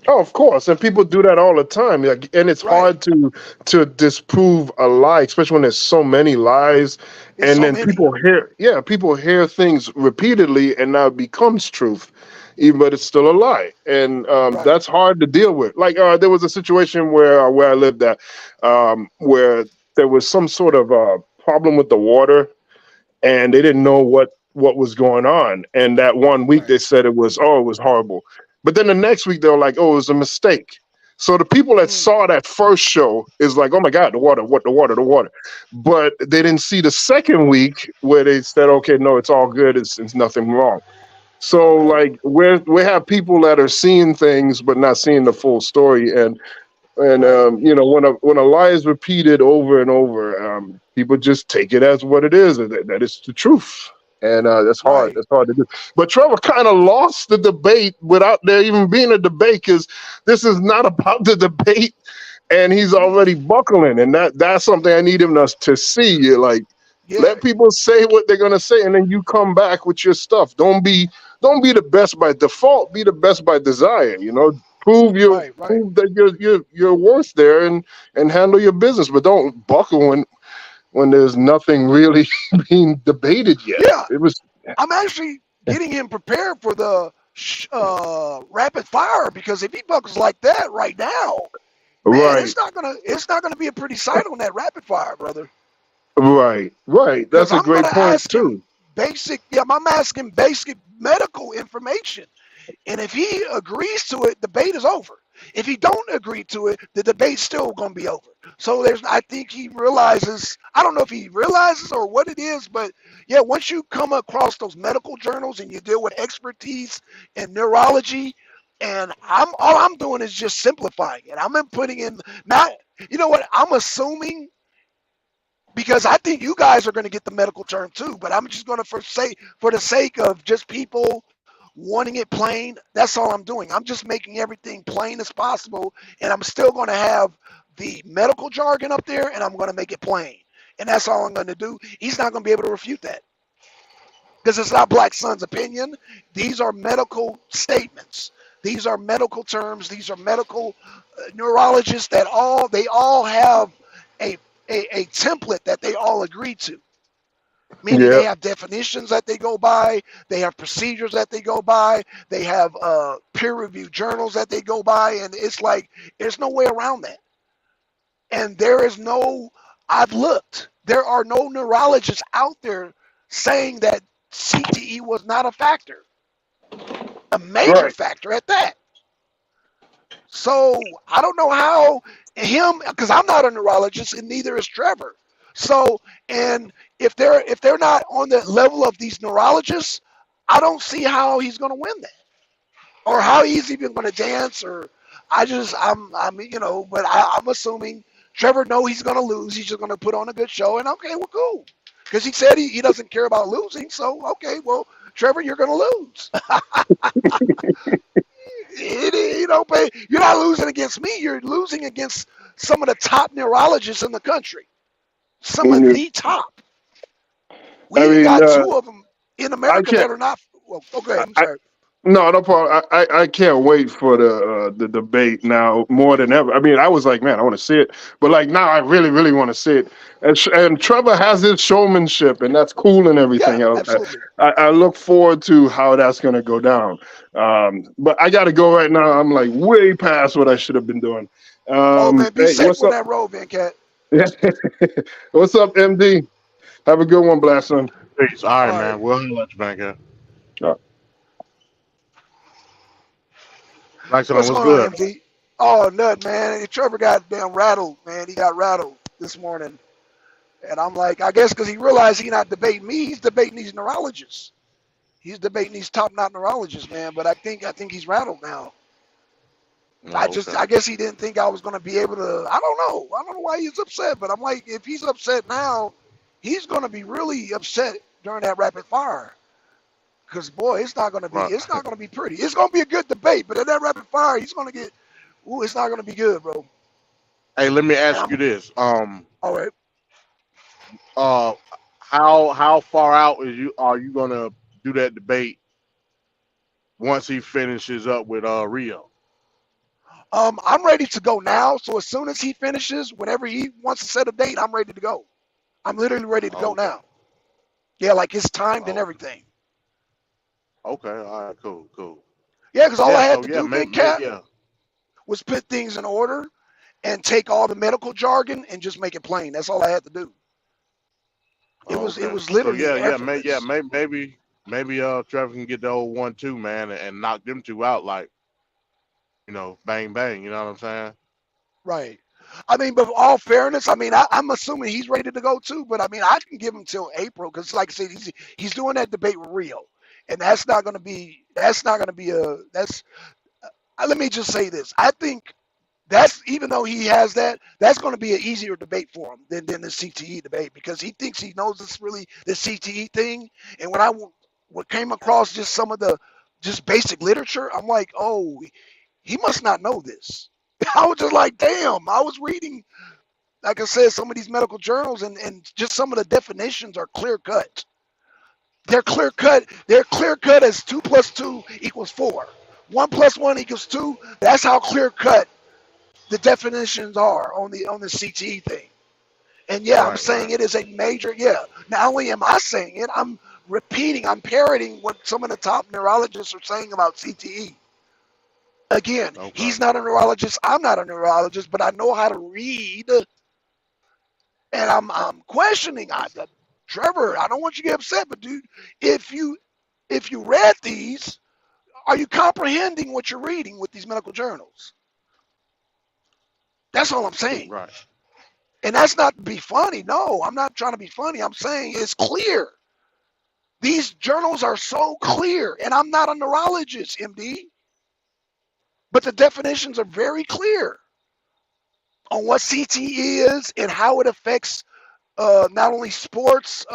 Oh, of course, and people do that all the time. Like, and it's Right. hard to disprove a lie, especially when there's so many lies, It's and so then many. people hear things repeatedly, and now it becomes truth, even but it's still a lie, and Right. that's hard to deal with. Like there was a situation where I lived at, where there was some sort of problem with the water, and they didn't know what was going on. And that one week Right. they said it was horrible. But then the next week they were like, oh, it was a mistake. So the people that Mm, saw that first show is like, oh my God, the water, what the water, the water. But they didn't see the second week where they said, okay, no, it's all good, it's nothing wrong. So okay. like we have people that are seeing things but not seeing the full story, and Right. when a lie is repeated over and over, people just take it as what it is, that it's the truth. and that's hard. Right. That's hard to do. But Trevor kind of lost the debate without there even being a debate because this is not about the debate, and he's already buckling, and that's something I need him to see. You're like, Yeah. let people say what they're gonna say, and then you come back with your stuff. Don't be the best by default. Be the best by desire. Right. Right. Prove that you're worth there, and handle your business, but don't buckle when there's nothing really being debated yet. Yeah. It was I'm actually getting him prepared for the rapid fire because if he buckles like that right now, man, right, it's not gonna be a pretty sight on that rapid fire, brother. right. Because That's a I'm gonna great point ask him too. basic. Yeah, I'm asking basic medical information. And if he agrees to it, debate is over. If he don't agree to it, the debate's still going to be over. So I think he realizes, I don't know if he realizes or what it is, but yeah, once you come across those medical journals and you deal with expertise in neurology, and all I'm doing is just simplifying it. I'm putting in, not, you know what, I'm assuming because I think you guys are going to get the medical term too, but I'm just going to for the sake of just people wanting it plain, that's all I'm doing. I'm just making everything plain as possible, and I'm still going to have the medical jargon up there, and I'm going to make it plain. And that's all I'm going to do. He's not going to be able to refute that because it's not Blackson's opinion. These are medical statements. These are medical terms. These are medical neurologists that they all have a, a template that they all agree to, meaning Yeah, they have definitions that they go by, they have procedures that they go by, they have peer-reviewed journals that they go by, and it's like there's no way around that. And I've looked, there are no neurologists out there saying that CTE was not a factor, a major right. factor at that. So I don't know how because I'm not a neurologist and neither is Trevor. So and if they're not on the level of these neurologists, I don't see how he's going to win that or how he's even going to dance or but I'm assuming Trevor know he's going to lose. He's just going to put on a good show and okay, well, cool. Because he said he doesn't care about losing. So, okay, well, Trevor, you're going to lose. But you're not losing against me. You're losing against some of the top neurologists in the country, some of Mhm. the top. We I even mean, got two of them in I America can't. that are not. Well, okay, I'm I, sorry. no problem. I can't wait for the debate now more than ever. I mean, I was like, man, I want to see it, but like now, I really, really want to see it. And Trevor has his showmanship, and that's cool and Yeah, everything else. absolutely. I look forward to how that's going to go down. But I got to go right now. I'm like way past what I should have been doing. Oh man, be Hey, safe what's on up? that road, Van Cat. What's up, MD? Have a good one, Blackson. Peace. All right, All right, man. We'll let you back here. Uh, Blackson, what's what's going on, good? MD? Oh, nut, man. Trevor got damn rattled, man. He got rattled this morning, and I'm like, I guess because he realized he's not debating me. He's debating these neurologists. He's debating these top-notch neurologists, man. But I think he's rattled now. Oh, I okay. guess he didn't think I was going to be able to. I don't know. I don't know why he's upset, but I'm like, if he's upset now, he's going to be really upset during that rapid fire. Because boy, Right. it's not going to be pretty. It's going to be a good debate, but in that rapid fire, he's going to get. Ooh, it's not going to be good, bro. Hey, let me And ask I'm you this. all right. Uh, how far out are you gonna do that debate once he finishes up with Rio? I'm ready to go now. So as soon as he finishes, whenever he wants to set a date, I'm ready to go. I'm literally ready to go Okay. now. Yeah, like it's timed and Okay. everything. Okay. All right. Cool. Cool. Yeah, because all Yeah. I had So to yeah, do, maybe, Big Cat, yeah. was put things in order and take all the medical jargon and just make it plain. That's all I had to do. It Okay. was So literally yeah, effortless. maybe Trevor can get the old 1-2 man and knock them two out like bang bang. You know what I'm saying? Right. I mean, but for all fairness, I mean, I'm assuming he's ready to go too. But I mean, I can give him till April because, like I said, he's doing that debate with Rio, and that's not going to be a that's. Let me just say this. I think That's even though he has that, that's going to be an easier debate for him than the CTE debate because he thinks he knows this really the CTE thing. And when what came across just some of the just basic literature, I'm like, oh, he must not know this. I was just like, damn. I was reading, like I said, some of these medical journals, and just some of the definitions are clear cut. They're clear cut. They're clear cut as 2 plus 2 equals 4. 1 plus 1 equals 2. That's how clear cut the definitions are on the CTE thing. And yeah, I'm Right, saying right. it is a major, yeah. Not only am I saying it, I'm repeating, I'm parroting what some of the top neurologists are saying about CTE. Again, Okay. he's not a neurologist, I'm not a neurologist, but I know how to read, and I'm questioning. Trevor, I don't want you to get upset, but dude, if you if you read these, are you comprehending what you're reading with these medical journals? That's all I'm saying. Right. And that's not to be funny. No, I'm not trying to be funny. I'm saying it's clear. These journals are so clear. And I'm not a neurologist, MD, but the definitions are very clear on what CTE is and how it affects not only sports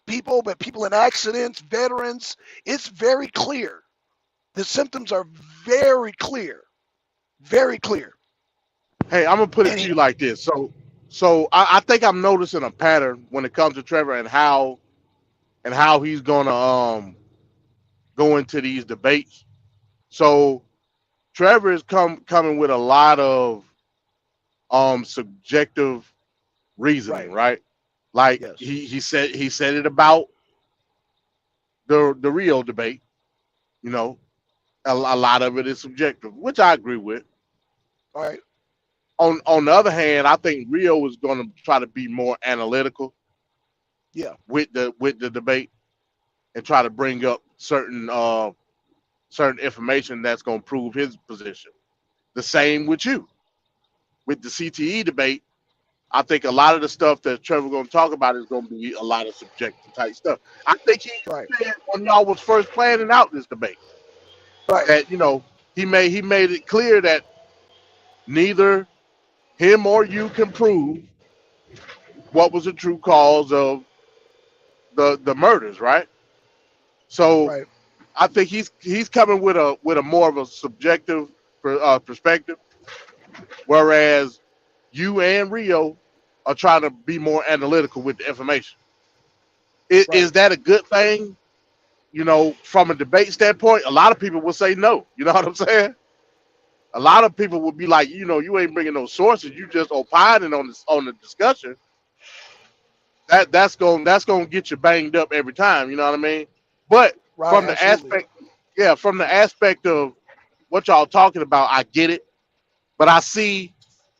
people, but people in accidents, veterans. It's very clear. The symptoms are very clear. Very clear. Hey, I'm gonna put it And to he, you like this. So I think I'm noticing a pattern when it comes to Trevor and how he's gonna go into these debates. So Trevor is coming with a lot of subjective reasoning, right. right? Like Yes. he said it about the Rio debate. You know, a lot of it is subjective, which I agree with. All right. On the other hand, I think Rio is going to try to be more analytical Yeah. with the debate and try to bring up certain information that's going to prove his position. The same with you with the CTE debate. I think a lot of the stuff that Trevor going to talk about is going to be a lot of subjective type stuff. I think he Right. said when y'all was first planning out this debate Right. that he made it clear that neither him or you can prove what was the true cause of the murders, right? So Right. I think he's coming with a more of a subjective perspective, whereas you and Rio are trying to be more analytical with the information. Is Right. that a good thing? From a debate standpoint, a lot of people will say no. You know what I'm saying? A lot of people would be like, you ain't bringing no sources. You just opining on the discussion. That's gonna get you banged up every time. You know what I mean? But Right. from the Absolutely. aspect, yeah, from the aspect of what y'all talking about, I get it. But I see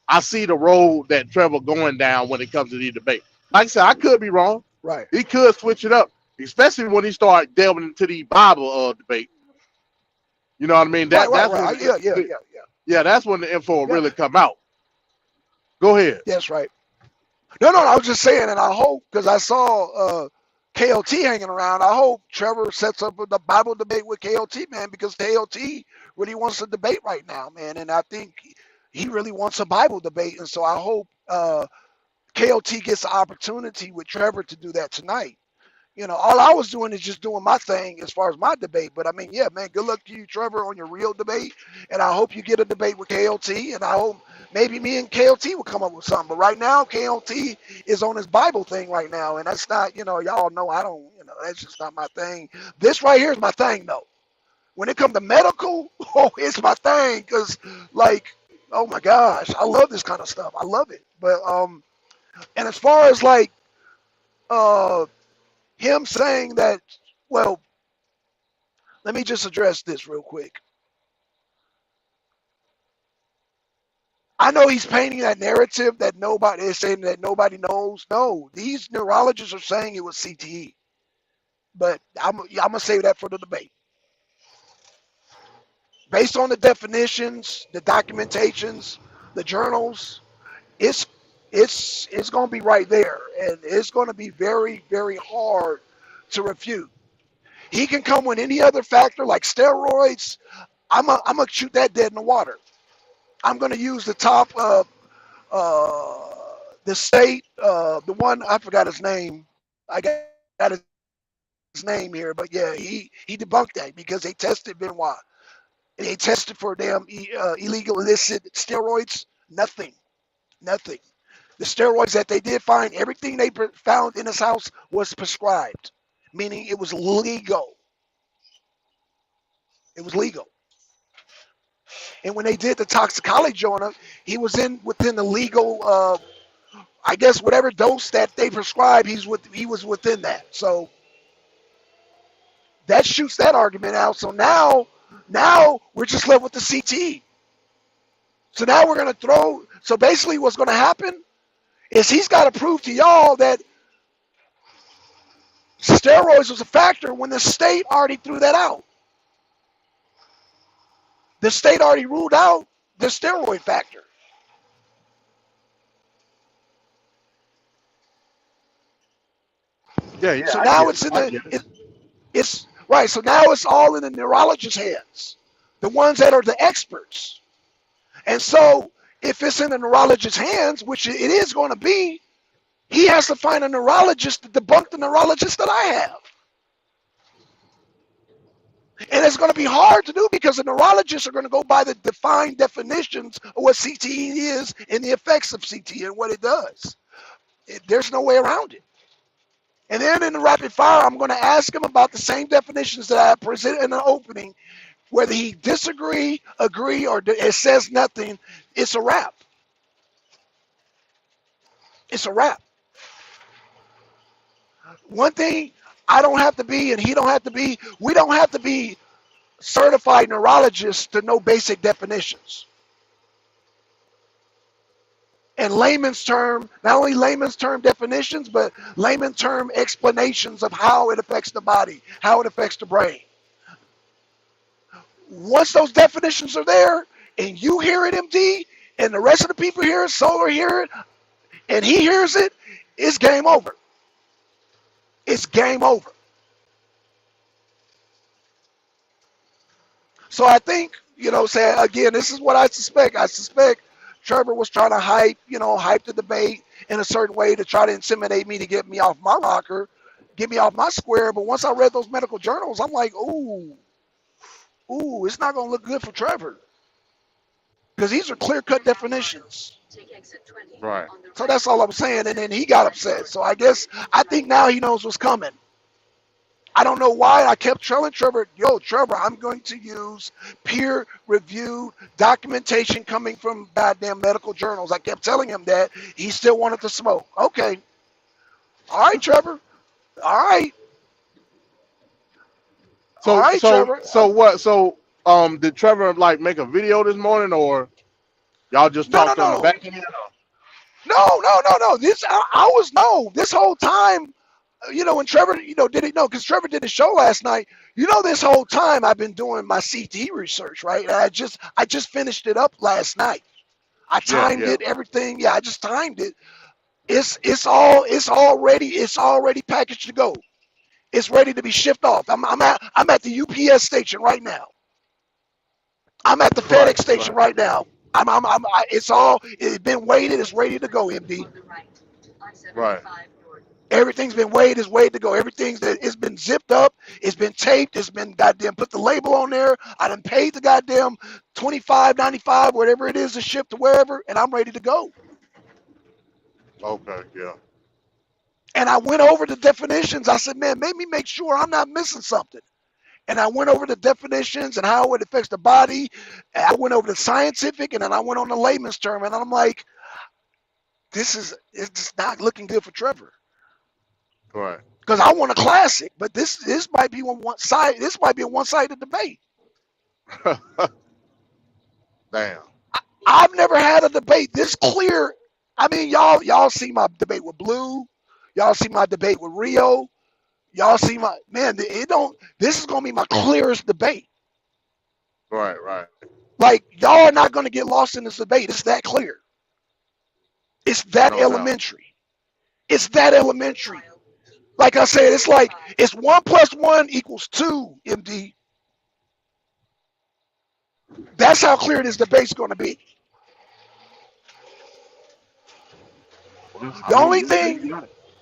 the road that Trevor going down when it comes to the debate. Like I said, I could be wrong. Right. He could switch it up, especially when he start delving into the Bible debate. You know what I mean? Right. Right. That's Right. when the Yeah. Yeah. Yeah. Yeah. yeah, that's when the info will Yeah. really come out. Go ahead. That's right. No, no, I was just saying, and I hope because I saw KOT hanging around. I hope Trevor sets up the Bible debate with KOT, man, because KOT really wants to debate right now, man, and I think he really wants a Bible debate, and so I hope KOT gets the opportunity with Trevor to do that tonight. All I was doing is just doing my thing as far as my debate. But I mean, yeah, man, good luck to you, Trevor, on your real debate. And I hope you get a debate with KOT. And I hope maybe me and KOT will come up with something. But right now, KOT is on his Bible thing right now. And that's not, y'all know I don't, that's just not my thing. This right here is my thing, though. When it comes to medical, oh, it's my thing. Because, like, oh my gosh, I love this kind of stuff. I love it. But, and as far as like, uh, him saying that, well, let me just address this real quick. I know he's painting that narrative that nobody is saying that nobody knows. No, these neurologists are saying it was CTE, but I'm gonna save that for the debate. Based on the definitions, the documentations, the journals, it's it's gonna be right there, and it's gonna be very very hard to refute. He can come with any other factor like steroids. I'm gonna shoot that dead in the water. I'm going to use the top uh, the state, the one I forgot his name. I got his name here, but yeah, he debunked that because they tested Benoit. They tested for damn illegal, illicit steroids. Nothing, nothing. The steroids that they did find, everything they found in his house was prescribed, meaning it was legal. It was legal. And when they did the toxicology on him, he was in within the legal. I guess whatever dose that they prescribed, he was within that. So that shoots that argument out. So now we're just left with the CTE. So now we're gonna throw. So basically, what's gonna happen is he's got to prove to y'all that steroids was a factor when the state already threw that out. The state already ruled out the steroid factor. Yeah, yeah, So I now get it. it's in I the get it. it's right. So now it's all in the neurologist's hands, the ones that are the experts. And so if it's in the neurologist's hands, which it is going to be, he has to find a neurologist to debunk the neurologist that I have. And it's going to be hard to do because the neurologists are going to go by the defined definitions of what CTE is and the effects of CTE and what it does. There's no way around it. And then in the rapid fire, I'm going to ask him about the same definitions that I presented in the opening. Whether he disagree, agree, or it says nothing, it's a wrap. It's a wrap. One thing I don't have to be, and he don't have to be, we don't have to be certified neurologists to know basic definitions. And layman's term, not only layman's term definitions, but layman's term explanations of how it affects the body, how it affects the brain. Once those definitions are there, and you hear it, MD, and the rest of the people hear it, Solar hear it, and he hears it, it's game over. It's game over. So I think, say again, this is what I suspect. I suspect Trevor was trying to hype the debate in a certain way to try to intimidate me to get me off my rocker, get me off my square. But once I read those medical journals, I'm like, ooh, it's not going to look good for Trevor because these are clear-cut definitions. Right. So that's all I'm saying. And then he got upset. So I think now he knows what's coming. I don't know why I kept telling Trevor, Trevor, I'm going to use peer-reviewed documentation coming from goddamn medical journals. I kept telling him that. He still wanted to smoke. Okay. All right, Trevor. All right. All So right, so Trevor. so what? So did Trevor like make a video this morning, or y'all just No, no, talked on the no. back end? No. I was, no, this whole time, when Trevor, did it, no, because Trevor did a show last night. This whole time I've been doing my CT research, right? And I just finished it up last night. I Yeah, timed yeah. it, everything. Yeah, I just timed it. It's already packaged to go. It's ready to be shipped off. I'm at the UPS station right now. I'm at the Right, FedEx station right, right now. It's been weighted. It's ready to go, MD. right. Everything's been weighed. It's weighed to go. It's been zipped up. It's been taped. It's been goddamn put the label on there. I done paid the goddamn 25.95, whatever it is to ship to wherever, and I'm ready to go. Okay, yeah. And I went over the definitions. I said, man, make me make sure I'm not missing something. And I went over the definitions and how it affects the body. And I went over the scientific, and then I went on the layman's term. And I'm like, it's just not looking good for Trevor. Right. Because I want a classic, but this might be one side. This might be a one-sided debate. Damn. I've never had a debate this clear. I mean, y'all see my debate with Blue. Y'all see my debate with Rio. Y'all see my man. It don't. This is gonna be my clearest debate. Right, right. Like y'all are not gonna get lost in this debate. It's that clear. It's that No doubt. elementary. It's that elementary. Like I said, it's like it's 1+1 = 2. MD. That's how clear this debate's gonna be. The only thing,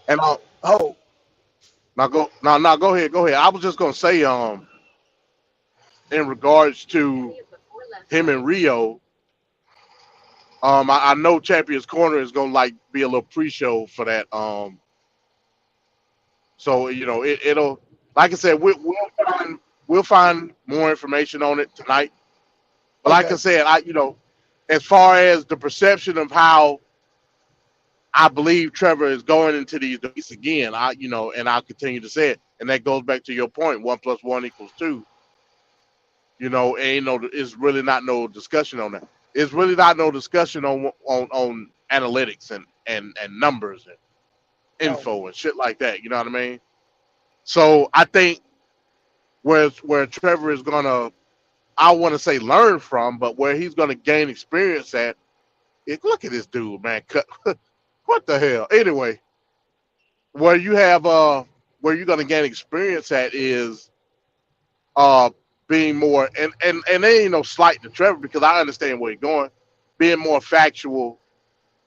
And oh, go ahead, go ahead. I was just gonna say, in regards to him and Rio, I know Champions Corner is gonna like be a little pre-show for that. So it'll, like I said, we'll find more information on it tonight. But like I okay, said, as far as the perception of how I believe Trevor is going into these debates again, and I'll continue to say it, and that goes back to your point: 1+1 = 2. It's really not no discussion on that. It's really not no discussion on analytics and numbers and no, info and shit like that. You know what I mean? So I think where Trevor is gonna, I want to say learn from, but where he's gonna gain experience at. Look at this dude, man. What the hell? Anyway, where you have where you're gonna gain experience at is uh being more, and there ain't no slight to Trevor because I understand where he's going, being more factual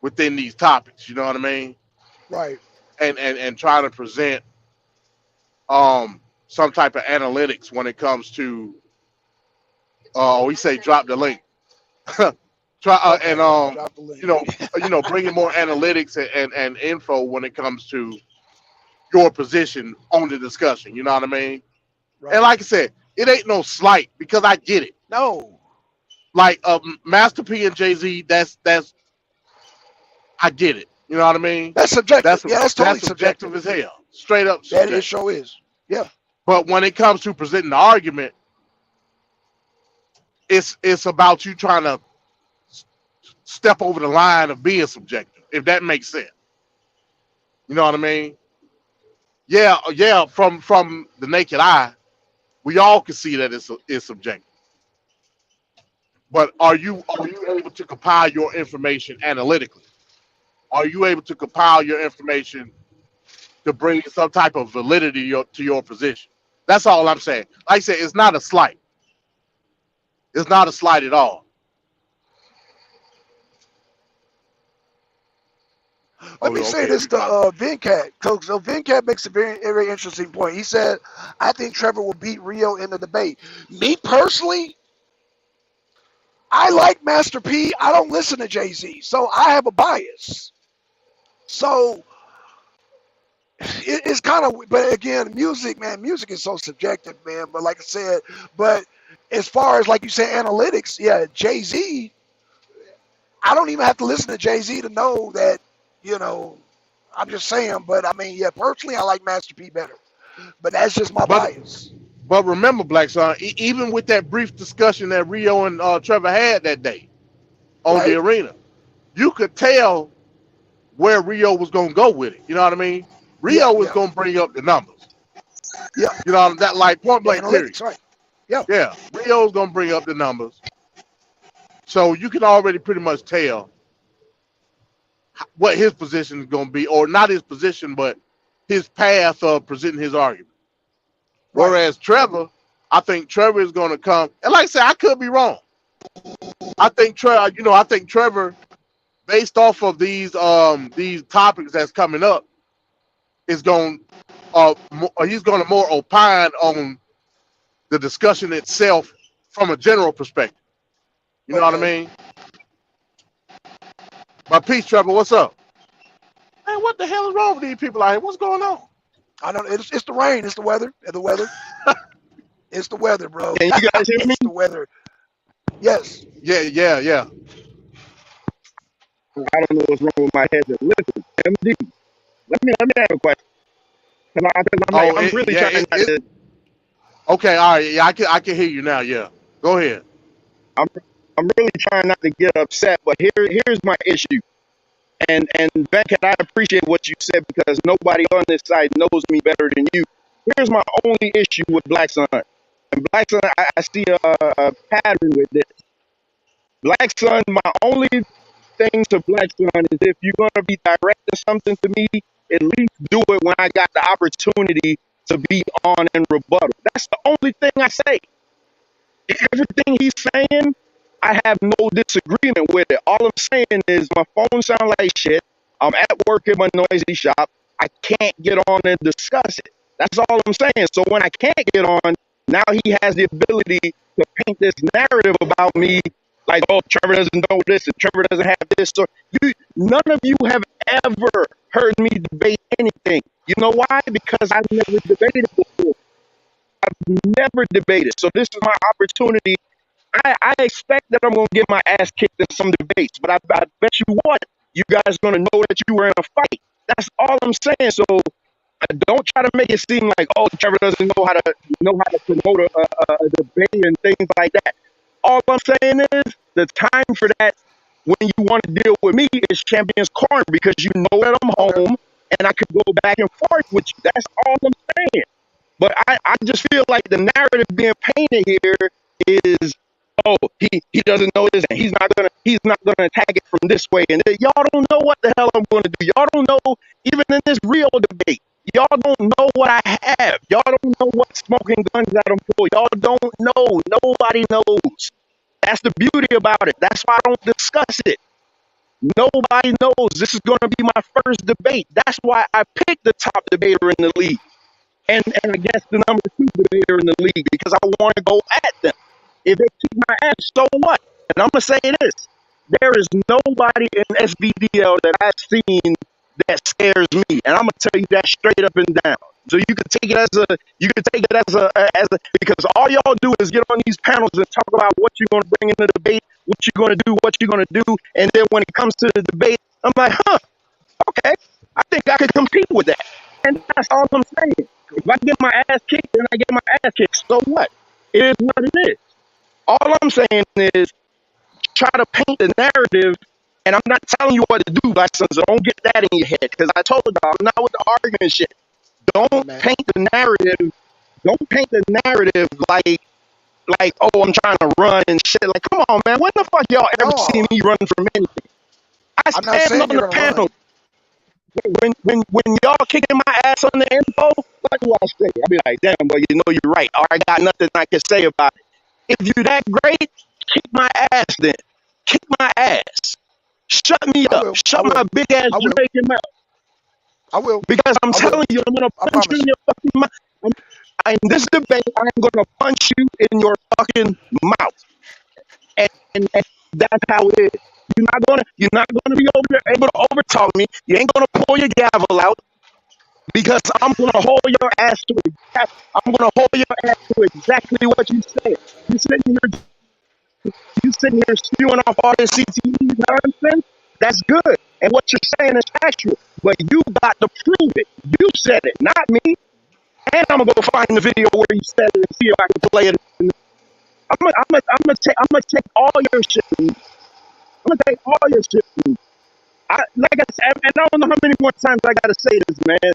within these topics. You know what I mean? right. And trying to present some type of analytics when it comes to we say drop the link. Try and Okay, drop the link. you know bringing more analytics and info when it comes to your position on the discussion. You know what I mean? And Right. like I said, it ain't no slight because I get it. No, Like Master P and Jay Z, that's I get it. You know what I mean? that's subjective. That's Yeah, that's totally that's subjective subjective. as hell, straight up That it subjective. sure is. Yeah, But when it comes to presenting the argument, it's about you trying to step over the line of being subjective, if that makes sense. You know what I mean? Yeah, yeah. From the naked eye, we all can see that it's subjective. But are you able to compile your information analytically? Are you able to compile your information to bring some type of validity to your position? That's all I'm saying. Like I said, it's not a slight. It's not a slight at all. let Oh, me say okay. this You to got Venkat. So Venkat makes a very interesting point. He said, "I think Trevor will beat Rio in the debate." Me personally, I like Master P. I don't listen to Jay Z, so I have a bias. So it's kind of, but again, music, man, music is so subjective, man. But like I said, but as far as like you say, analytics, yeah, Jay Z. I don't even have to listen to Jay Z to know that, you know. I'm just saying, but I mean, yeah, personally, I like Master P better. But that's just my but bias, but remember, Black Son, even with that brief discussion that Rio and Trevor had that day on the right? arena, you could tell where Rio was gonna go with it. You know what I mean? Yeah, Rio was yeah, gonna bring up the numbers. yeah. You know that, like point The blank period. analytics, right? Yeah, Yeah, Rio's gonna bring up the numbers, so you can already pretty much tell what his position is gonna be, or not his position, but his path of presenting his argument. right. Whereas Trevor, I think Trevor is gonna come, and like I said, I could be wrong. I think Trevor, based off of these topics that's coming up, is going he's going to more opine on the discussion itself from a general perspective. You know what I Okay. mean? But peace, Trevor, what's up? Hey, what the hell is wrong with these people out here? What's going on? I don't. It's the rain. It's the weather. The weather. It's the weather, bro. Can you guys hear me? It's the weather. Yes. Yeah, yeah, yeah. I don't know what's wrong with my headset. Listen, MD, let me have a question. Oh, I'm really trying not it to. okay. All right, yeah, I can hear you now. Yeah, go ahead. I'm I'm really trying not to get upset, but here's my issue. And Venkat, I appreciate what you said because nobody on this side knows me better than you. Here's my only issue with Blackson. And Blackson, I see a pattern with this. Blackson, my only thing to Blackson is if you're gonna be directing something to me, at least do it when I got the opportunity to be on and rebuttal. That's the only thing I say. Everything he's saying, I have no disagreement with it. All I'm saying is my phone sound like shit. I'm at work in my noisy shop. I can't get on and discuss it. That's all I'm saying. So when I can't get on, now he has the ability to paint this narrative about me, like, oh, Trevor doesn't know this, and Trevor doesn't have this. So none of you have ever heard me debate anything. You know why? Because I've never debated before. I've never debated. So this is my opportunity. I expect that I'm going to get my ass kicked in some debates, but I bet you what, you guys are going to know that you were in a fight. That's all I'm saying. So don't try to make it seem like, oh, Trevor doesn't know how to promote a debate and things like that. All I'm saying is the time for that when you want to deal with me is Champions Corner, because you know that I'm Okay. home and I could go back and forth with you. That's all I'm saying. But I just feel like the narrative being painted here is, oh, he doesn't know this, and he's not gonna attack it from this way. And y'all don't know what the hell I'm gonna do. Y'all don't know, even in this real debate. Y'all don't know what I have. Y'all don't know what smoking guns that I'm full. Y'all don't know. Nobody knows. That's the beauty about it. That's why I don't discuss it. Nobody knows. This is gonna be my first debate. That's why I picked the top debater in the league. And I guess the number 2 debater in the league, because I want to go at them. If they kick my ass, so what? And I'm gonna say this: there is nobody in SBDL that I've seen that scares me, and I'm gonna tell you that straight up and down. So you can take it as a because all y'all do is get on these panels and talk about what you're gonna bring in the debate, what you're gonna do, and then when it comes to the debate, I'm like, huh, okay, I think I could compete with that. And that's all I'm saying. If I get my ass kicked, then I get my ass kicked. So what? It is what it is. All I'm saying is try to paint the narrative, and I'm not telling you what to do, Blackson, so don't get that in your head, because I told you I'm not with the argument shit. Don't Man. paint the narrative. Don't paint the narrative like, oh, I'm trying to run and shit. Like, come on, man. When the fuck y'all ever seen No, me running from anything? I I'm not stand saying on you're the gonna panel. run. When y'all kicking my ass on the info, what do I say? I be like, damn, but you know you're right. Or I got nothing I can say about it. If you that great, kick my ass then. Kick my ass. Shut me I up. will. I Shut my will. big ass I will. Jamaican mouth. I will. Because I'm I will. telling you, I'm gonna I punch you promise in you. your fucking mouth. In this debate, I'm gonna punch you in your fucking mouth. And that's how it is. You're not gonna be able to overtalk me. You ain't gonna pull your gavel out, because I'm gonna hold your ass to exactly what you said. You sitting here, spewing off all this CTE nonsense. That's good, and what you're saying is factual. But you got to prove it. You said it, not me. And I'm gonna go find the video where you said it and see if I can play it. I'm gonna take all your shit. I'm gonna take all your shit. Like I said, and I don't know how many more times I gotta say this, man.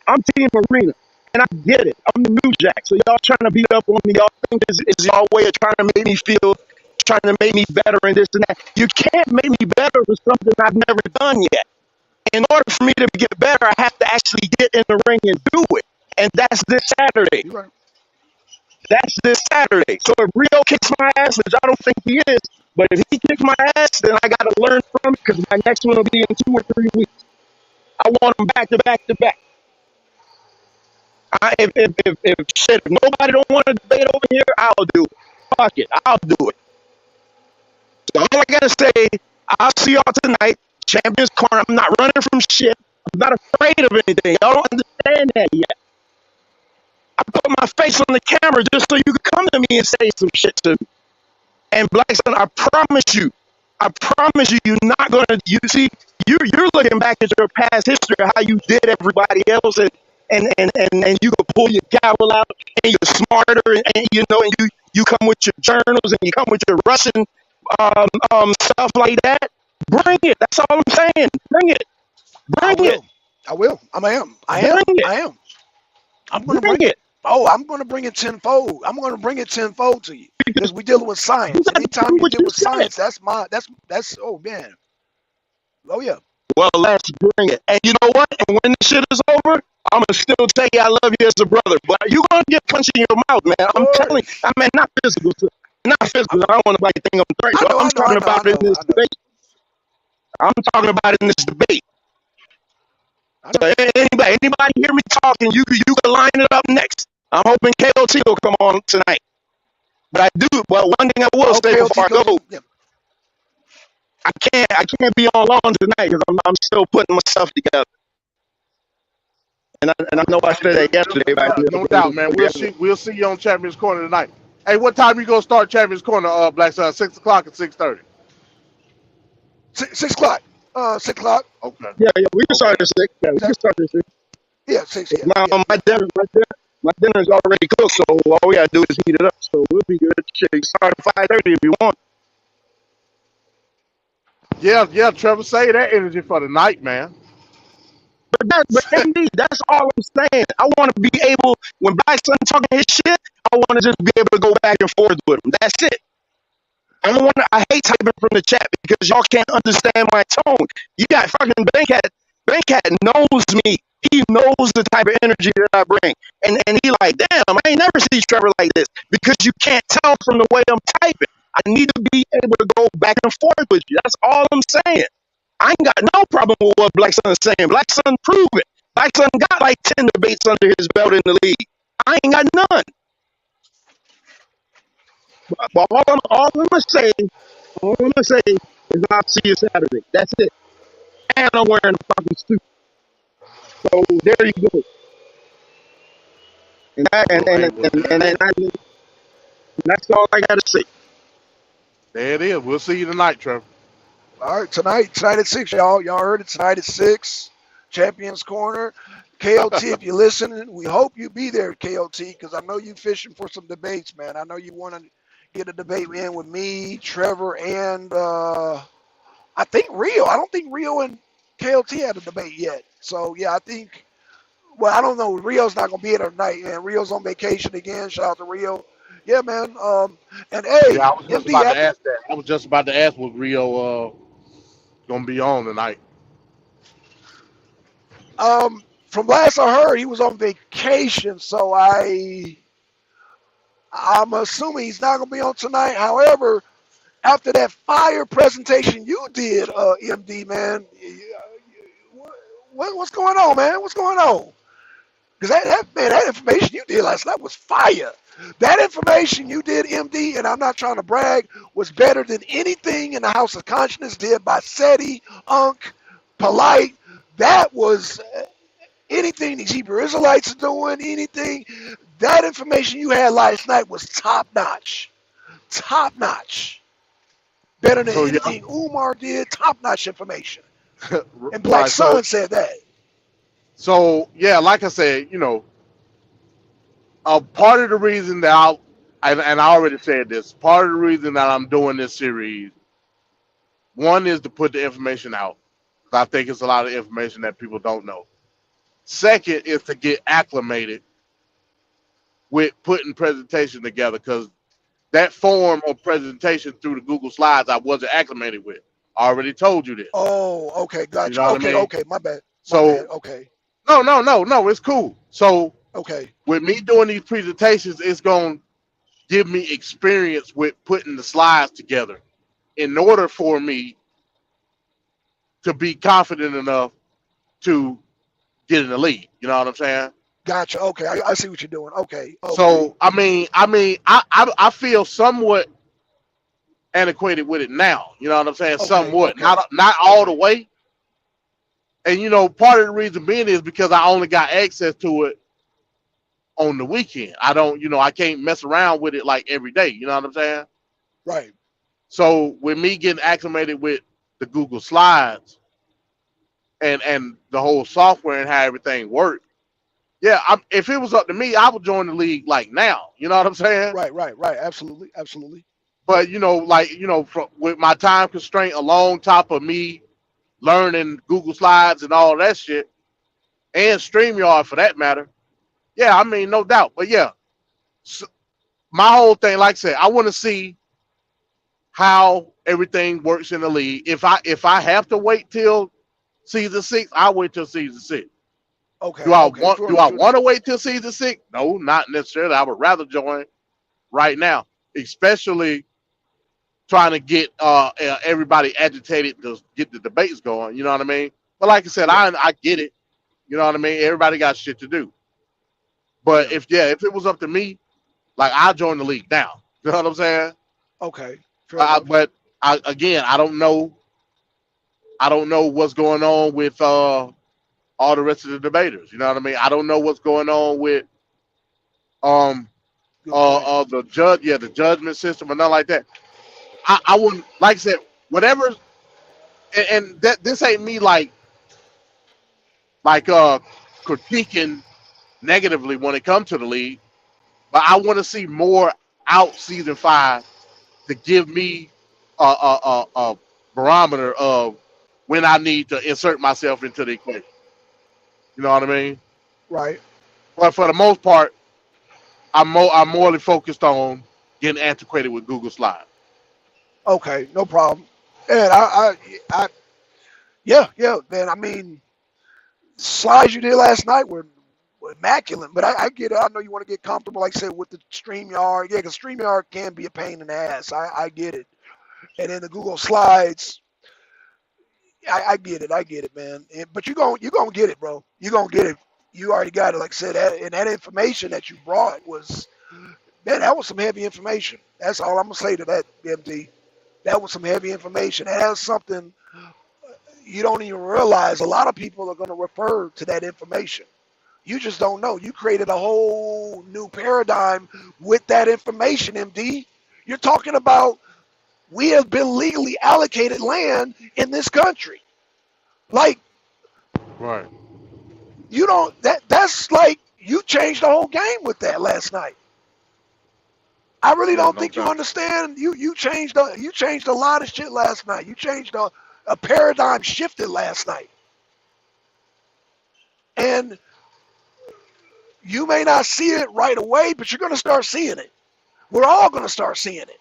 I'm Team Arena, and I get it. I'm the New Jack, so y'all trying to beat up on me. Y'all think this is y'all way of trying to make me feel, trying to make me better and this and that. You can't make me better with something I've never done yet. In order for me to get better, I have to actually get in the ring and do it. And that's this Saturday. You're right. That's this Saturday. So if Rio kicks my ass, which I don't think he is, but if he kicks my ass, then I got to learn from it, because my next one will be in 2 or 3 weeks. I want them back to back to back. If nobody don't want to debate over here, I'll do it. Fuck it, I'll do it. So all I gotta say, I'll see y'all tonight. Champions Corner. I'm not running from shit. I'm not afraid of anything. Y'all don't understand that yet. I put my face on the camera just so you could come to me and say some shit to me. And Blackson, I promise you, you're not gonna. You see, you're looking back at your past history, how you did everybody else, and you can pull your gavel out, and you're smarter, and you know, and you come with your journals, and you come with your Russian stuff like that. Bring it. That's all I'm saying. Bring it. I Bring it. will. I will. I am. I am. Bring it. I am. I'm gonna Bring bring it. it. Oh, I'm gonna bring it tenfold. I'm gonna bring it tenfold to you, Because because we dealing with you science. got to Anytime do you what deal you with said. science, that's oh man. Oh yeah. Well, let's bring it. And you know what? And when this shit is over, I'm gonna still tell you I love you as a brother. But you gonna get punched in your mouth, man. Of I'm telling you. course. I mean, not physical. Not I, physical. I don't want nobody to think I'm threatening I you. know. I'm I know. I talking know. I about it in know. this I know. debate. I'm talking about it in this debate. I So know. anybody hear me talking, you can line it up next. I'm hoping KOT will come on tonight. But I do. Well, one thing I I will hope say KOT before I comes go, in. Yeah. I can't be on long tonight because I'm still putting myself together. And I know I said that yesterday, but I Yeah, did no it doubt, man. We'll see you on Champions Corner tonight. Hey, what time you gonna start Champions Corner? Blackson, 6 o'clock or 6:30. 6 o'clock. 6 o'clock. Okay, yeah, we can start okay. at 6. Yeah, we Is can that? start at 6. Yeah, 6. Yeah, My yeah, my yeah. dinner my dinner my dinner's already cooked, so all we gotta do is heat it up. So we'll be good. Shit, you start at 5:30 if you want. Yeah, yeah. Trevor, save that energy for the night, man. But MD, that's all I'm saying. I want to be able when Blackson talking his shit, I want to just be able to go back and forth with him. That's it. I don't want to. I hate typing from the chat because y'all can't understand my tone. You got fucking Bankhead. Bankhead knows me. He knows the type of energy that I bring, and he like, damn, I ain't never seen Trevor like this because you can't tell from the way I'm typing. I need to be able to go back and forth with you. That's all I'm saying. I ain't got no problem with what Blackson's saying. Blackson prove it. Blackson got like 10 debates under his belt in the league. I ain't got none. But all I'm gonna say is I'll see you Saturday. That's it. And I'm wearing a fucking suit. So there you go. And that, Well, hey, well, and that's all I gotta say. there it is. We'll see you tonight, Trevor. All right, tonight at 6, y'all. Y'all heard it tonight at 6. Champions Corner. KOT, if you're listening, we hope you be there, KOT, because I know you fishing for some debates, man. I know you want to get a debate in with me, Trevor, and I think Rio. I don't think Rio and KOT had a debate yet. So yeah, I think. Well, I don't know. Rio's not gonna be here tonight, and Rio's on vacation again. Shout out to Rio. Yeah, man. And Yeah, hey, I was just MD about to after ask that. I was just about to ask what Rio gonna be on tonight. from last I heard, he was on vacation, so I'm assuming he's not gonna be on tonight. However, after that fire presentation you did, MD man, what's going on, man? What's going on? Because that information you did last night was fire. That information you did, MD, and I'm not trying to brag, was better than anything in the House of Consciousness did by SETI, Unc, Polite. That was anything these Hebrew Israelites are doing, anything. That information you had last night was top notch. Top notch. Better than So yeah, anything Umar did, top notch information. And Black right. So Sun said that. so yeah, like I said, part of the reason that and I already said this, part of the reason that I'm doing this series, one is to put the information out. I think it's a lot of information that people don't know. Second is to get acclimated with putting presentation together because that form of presentation through the Google Slides I wasn't acclimated with. I already told you this. Oh, okay, You got know you. what I Okay, mean? okay, my bad. My bad. So Okay, no, no, no, no, it's cool. So okay, with me doing these presentations, it's gonna give me experience with putting the slides together in order for me to be confident enough to get in the lead. You know what I'm saying? gotcha. Okay, I see what you're doing. Okay, okay, So I feel somewhat antiquated with it now. You know what I'm saying? okay, Somewhat, okay, not all the okay. way. And part of the reason being is because I only got access to it on the weekend. I don't, I can't mess around with it like every day. You know what I'm saying? Right. So with me getting acclimated with the Google Slides and the whole software and how everything works, yeah, if it was up to me, I would join the league like now. You know what I'm saying? Right, right, right. Absolutely, absolutely. But with my time constraint along top of me learning Google Slides and all that shit, and StreamYard for that matter, yeah, I mean, no doubt. But yeah, s my whole thing, like I said, I want to see how everything works in the league. If I have to wait till season 6, I'll wait till season 6. Do Okay, I okay. want If you do want I to do want that, to wait till season 6? No, not necessarily. I would rather join right now, especially trying to get everybody agitated to get the debates going. You know what I mean? But like I said, yeah, I get it. You know what I mean? Everybody got shit to do. But Yeah. if it was up to me, like I join the league now. You know what I'm saying? Okay. Fair enough. But again, I don't know. I don't know what's going on with all the rest of the debaters. You know what I mean? I don't know what's going on with um Good point. the judge, yeah, the judgment system and nothing like that. I wouldn't, like I said, whatever. And that this ain't me like critiquing negatively when it comes to the league, but I want to see more out season 5 to give me a barometer of when I need to insert myself into the equation. You know what I mean? Right. But for the most part, I'm morely focused on getting antiquated with Google Slides. Okay. No problem. And I yeah, yeah, man. I mean, slides you did last night were immaculate, but I get it. I know you want to get comfortable, like I said, with the StreamYard. Yeah, because StreamYard can be a pain in the ass. I get it. And then the Google Slides, I get it. I get it, man. But you gonna get it, bro. You gonna get it. You already got it. Like I said, and that information that you brought was, man, that was some heavy information. That's all I'm gonna say to that, MD. That was some heavy information. That has something you don't even realize. A lot of people are gonna refer to that information. You just don't know. You created a whole new paradigm with that information, MD. You're talking about we have been legally allocated land in this country. Like Right. you don't that's like you changed the whole game with that last night. I really Yeah, don't no think you doubt. understand. You changed a lot of shit last night. You changed a paradigm shifted last night. And you may not see it right away, but you're gonna start seeing it. We're all gonna start seeing it.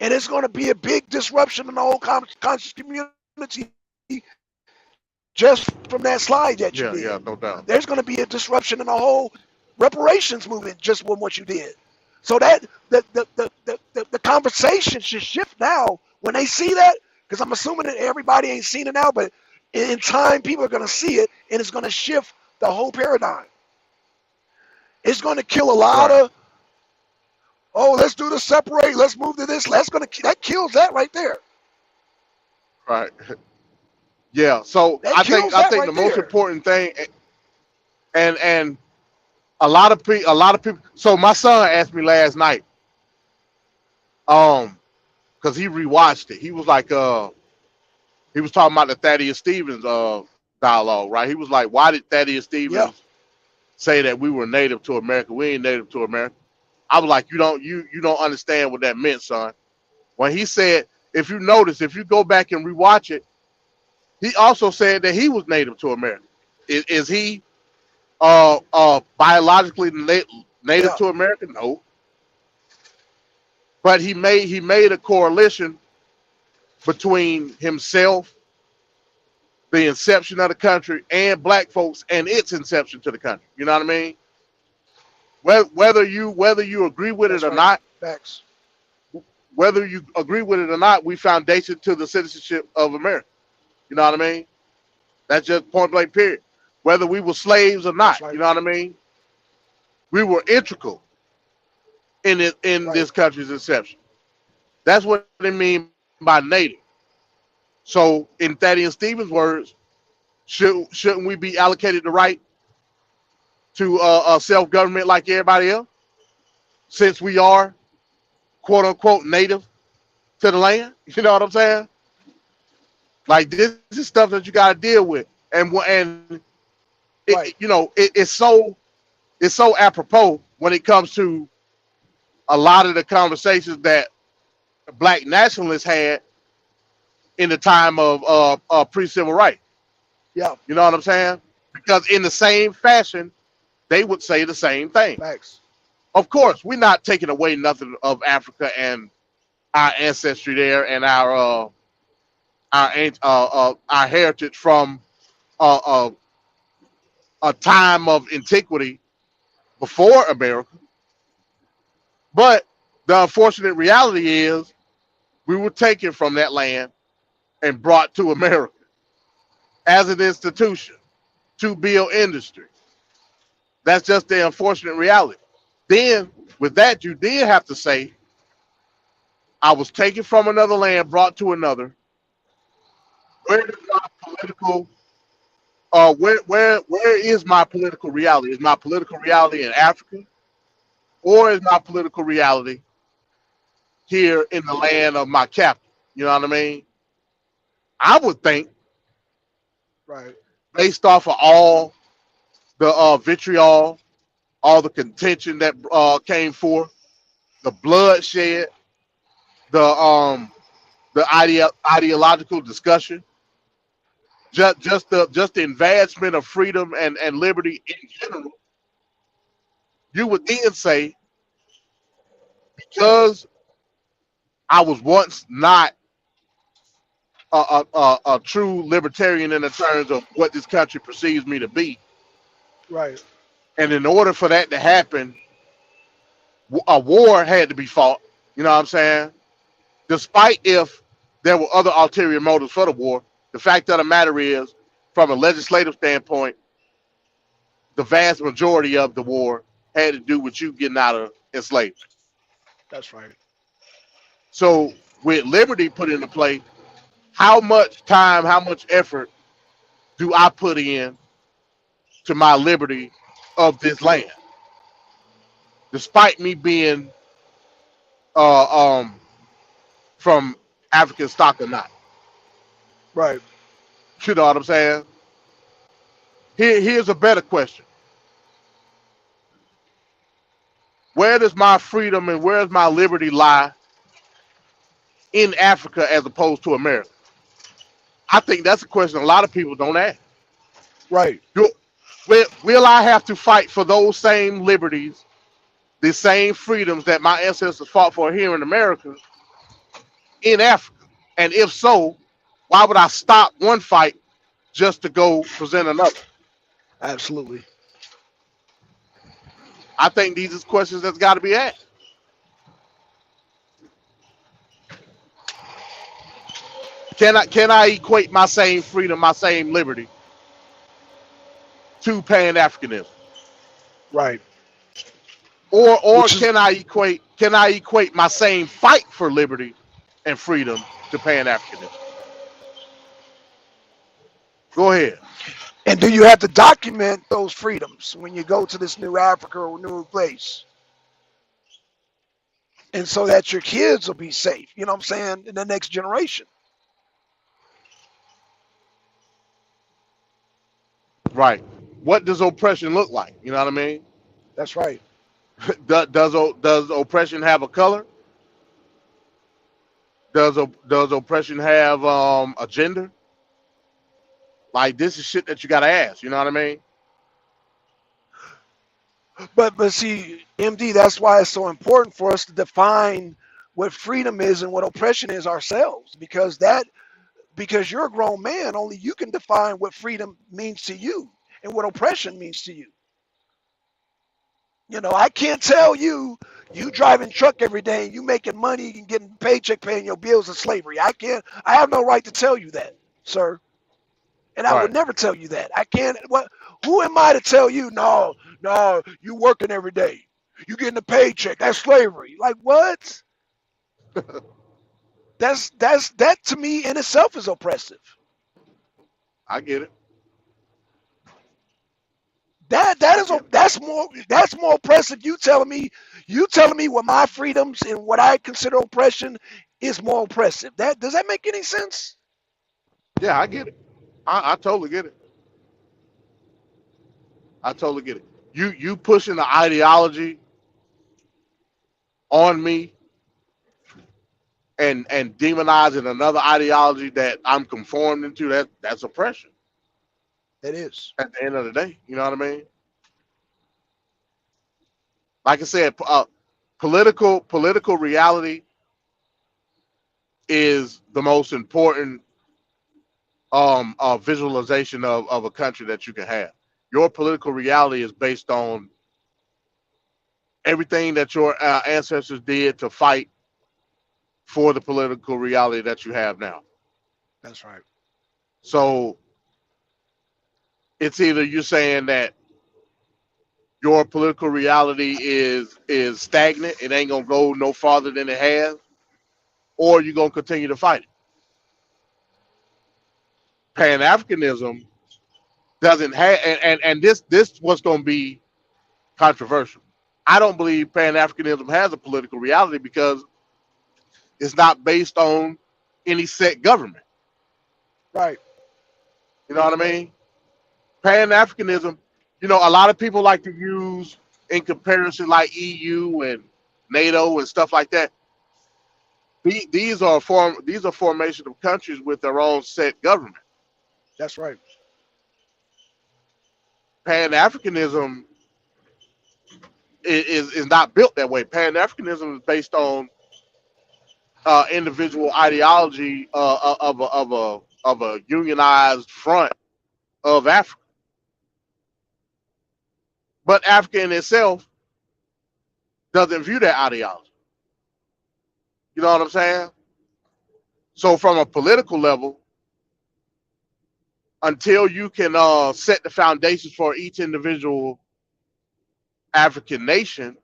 And it's gonna be a big disruption in the whole conscious community just from that slide that you Yeah, did. yeah, no doubt. There's going to be a disruption in the whole reparations movement just from what you did. So that the conversation should shift now when they see that, because I'm assuming that everybody ain't seen it now, but in time people are going to see it, and it's going to shift the whole paradigm. It's going to kill a lot Right, of, oh, let's do the separate, let's move to this. That kills that right there. right. Yeah. So That kills I that think the right most there. important thing, and a lot of people. So my son asked me last night, um, because he rewatched it. He was like, he was talking about the Thaddeus Stevens dialogue, right? He was like, why did Thaddeus Yeah, Stevens say that we were native to America? We ain't native to America. I was like, you don't understand what that meant, son. When he said, if you notice, if you go back and rewatch it, he also said that he was native to America. Is he biologically native yeah, to America? No, but he made a correlation between himself, the inception of the country, and black folks and its inception to the country. You know what I mean? Whether you agree with it that's or right. not, Facts. whether you agree with it or not, we foundation to the citizenship of America. You know what I mean? That's just point blank period. Whether we were slaves or That's not, you right. know what I mean? We were integral in Right. this country's inception. That's what they mean by native. So, in Thaddeus Stevens' words, shouldn't we be allocated the right to self government like everybody else, since we are quote unquote native to the land? You know what I'm saying? Like this is stuff that you got to deal with, and Right. it's so apropos when it comes to a lot of the conversations that black nationalists had in the time of pre-civil rights. Yeah. You know what I'm saying? Because in the same fashion, they would say the same thing. Facts. Of course, we're not taking away nothing of Africa and our ancestry there and our heritage from uh, uh, a time of antiquity before America. But the unfortunate reality is we were taken from that land and brought to America as an institution. to build industry. That's just the unfortunate reality. Then, with that, you did have to say, I was taken from another land, brought to another. Where does my political, where is my political reality? Is my political reality in Africa, or is my political reality here in the land of my captain? You know what I mean? I would think, Right. based off of all the vitriol, all the contention that came forth, the bloodshed, the ideological discussion, just the advancement of freedom and liberty in general, you would then say, because I was once not a true libertarian in the terms of what this country perceives me to be, Right. and in order for that to happen, a war had to be fought. You know what I'm saying? Despite if there were other ulterior motives for the war, the fact of the matter is, from a legislative standpoint, the vast majority of the war had to do with you getting out of enslavement. That's right. So with liberty put into play, how much time, how much effort do I put in to my liberty of this land, despite me being uh, um, from African stock or not? Right. You know what I'm saying? Here's a better question: where does my freedom and where does my liberty lie in Africa as opposed to America? I think that's a question a lot of people don't ask. Right. Do, will I have to fight for those same liberties, the same freedoms that my ancestors fought for here in America, in Africa? And if so, why would I stop one fight just to go present another? Absolutely. I think these are questions that's got to be asked. Can I equate my same freedom, my same liberty to Pan Africanism? Right. Or Which is can I equate my same fight for liberty and freedom to Pan Africanism? Go ahead. and do you have to document those freedoms when you go to this new Africa or new place? And so that your kids will be safe, you know what I'm saying, in the next generation. Right. What does oppression look like? You know what I mean? That's right. Does oppression have a color? Does oppression have a gender? Like, this is shit that you gotta ask. You know what I mean? But see, MD, that's why it's so important for us to define what freedom is and what oppression is ourselves, because you're a grown man, only you can define what freedom means to you and what oppression means to you. You know, I can't tell you you driving truck every day and you making money and getting paycheck paying your bills is slavery. I have no right to tell you that, sir. And I would Right. never tell you that. I can't what who am I to tell you no, no, you working every day. You getting a paycheck. That's slavery. Like what? That to me in itself is oppressive. I get it. That I is get it. that's more oppressive. You telling me what my freedoms and what I consider oppression is more oppressive. That does that make any sense? Yeah, I get it. I totally get it. I totally get it. You pushing the ideology on me and demonizing another ideology that I'm conformed into, that's oppression It is. at the end of the day. You know what I mean? Like I said, political reality is the most important visualization of a country that you can have. Your political reality is based on everything that your ancestors did to fight for the political reality that you have now. That's right. So It's either you're saying that your political reality is stagnant, it ain't gonna go no farther than it has, or you're gonna continue to fight it. Pan Africanism doesn't have, and this was gonna be controversial. I don't believe Pan Africanism has a political reality because it's not based on any set government. Right. You know what I mean? Pan Africanism, a lot of people like to use in comparison like EU and NATO and stuff like that. These are formation of countries with their own set government. That's right. Pan Africanism is not built that way. Pan Africanism is based on individual ideology of a unionized front of Africa. But Africa in itself doesn't view that ideology. You know what I'm saying? So from a political level, until you can set the foundations for each individual African nation,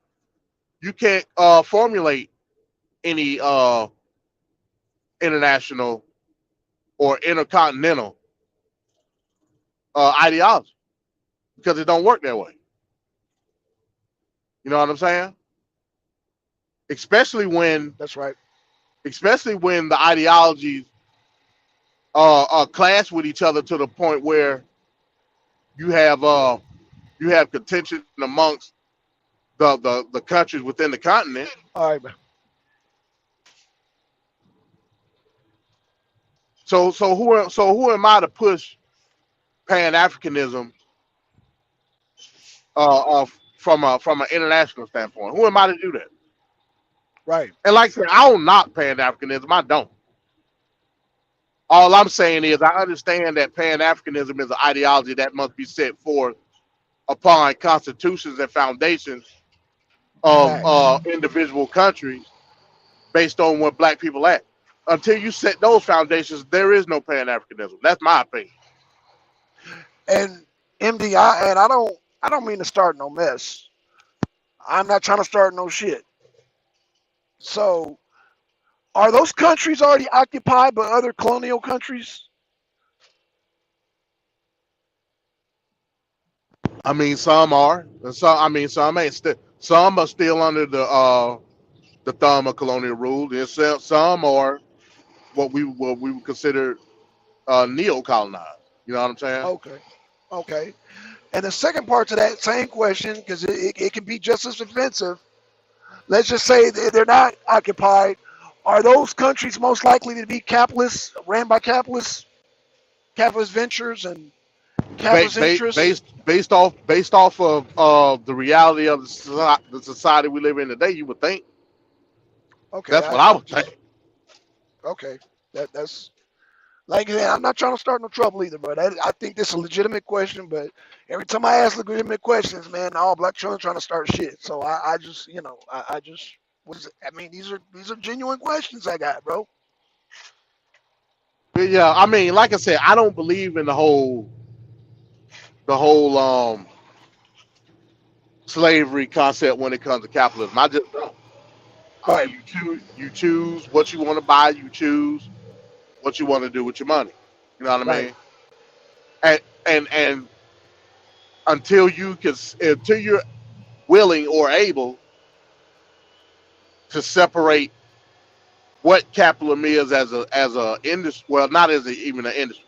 you can't formulate any international or intercontinental ideology because it don't work that way. You know what I'm saying? Especially when, That's right. especially when the ideologies clash with each other to the point where you have uh, you have contention amongst the countries within the continent. All right, man. So who am I to push Pan Africanism from an international standpoint? Who am I to do that? Right. And like I said, I don't knock Pan Africanism. I don't. All I'm saying is I understand that Pan Africanism is an ideology that must be set forth upon constitutions and foundations of Facts. individual countries based on where black people at. Until you set those foundations, there is no Pan Africanism. That's my opinion. And MDI, and I don't mean to start no mess. I'm not trying to start no shit. So, are those countries already occupied by other colonial countries? I mean, some are, and some. I mean, some ain't. Some are still under the thumb of colonial rule. And some are what we would consider neo-colonized. You know what I'm saying? Okay. Okay. And the second part to that same question, because it can be just as offensive. Let's just say they're not occupied. Are those countries most likely to be capitalist, ran by capitalists, capitalist ventures, and capitalist interests? Based off of the reality of the society we live in today, you would think Okay, that's what I, I I'm would just think. okay. That's like I said, I'm not trying to start no trouble either, but I think this is a legitimate question. But every time I ask legitimate questions, man, all black children trying to start shit. So I just, I just was. I mean, these are genuine questions I got, bro. But yeah, I mean, like I said, I don't believe in the whole slavery concept when it comes to capitalism. I just don't. I Right, mean, you choose what you want to buy. You choose what you want to do with your money. You know what I right, mean? And until you're willing or able to separate what capitalism is as a industry, well, not as even an industry,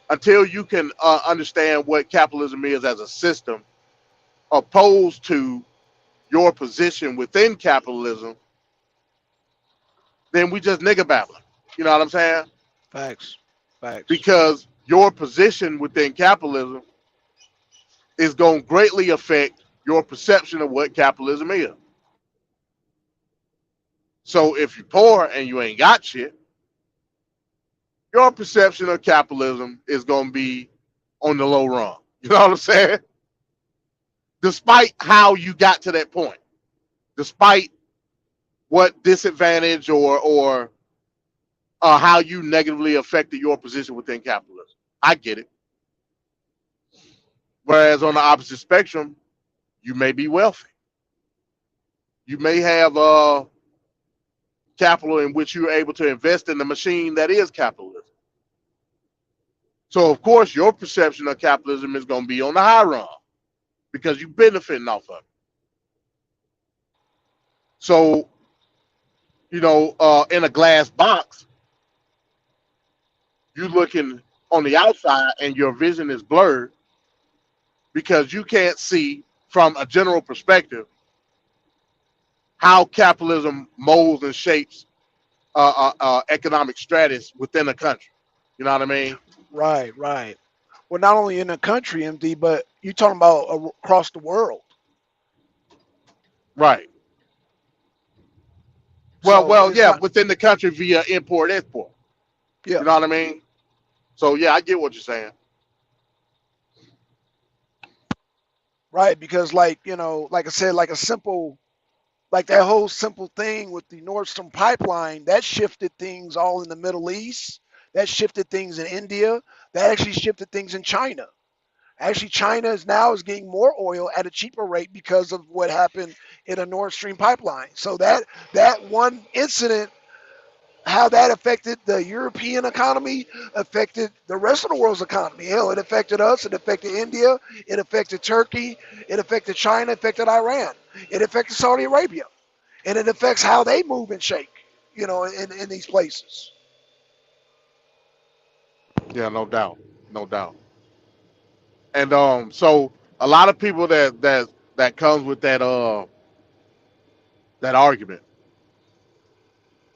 until you can understand what capitalism is as a system, opposed to your position within capitalism, then we just nigga babbling. You know what I'm saying? facts, facts. Because your position within capitalism is going to greatly affect your perception of what capitalism is. So if you're poor and you ain't got shit, your perception of capitalism is going to be on the low run. You know what I'm saying? Despite how you got to that point, despite what disadvantage or how you negatively affected your position within capitalism. I get it. Whereas on the opposite spectrum, you may be wealthy. You may have capital in which you're able to invest in the machine that is capitalism. So of course your perception of capitalism is going to be on the high run because you're benefiting off of it. So in a glass box, you looking on the outside and your vision is blurred because you can't see from a general perspective how capitalism molds and shapes economic stratus within a country. You know what I mean? Right, right. Well, not only in the country, MD, but you talking about across the world. Right. Well, So well, it's yeah, not. within the country via import export. Yeah, You know what I mean? So yeah, I get what you're saying. right. Because like like I said, like a simple, like that whole simple thing with the Nord Stream pipeline, that shifted things all in the Middle East. That shifted things in India. That actually shifted things in China. Actually, China is getting more oil at a cheaper rate because of what happened in a Nord Stream pipeline. So that one incident, how that affected the European economy, affected the rest of the world's economy. Hell, it affected us. It affected India. It affected Turkey. It affected China. It affected Iran. It affected Saudi Arabia, and it affects how they move and shake. In these places. Yeah, no doubt, no doubt. And so a lot of people that comes with that argument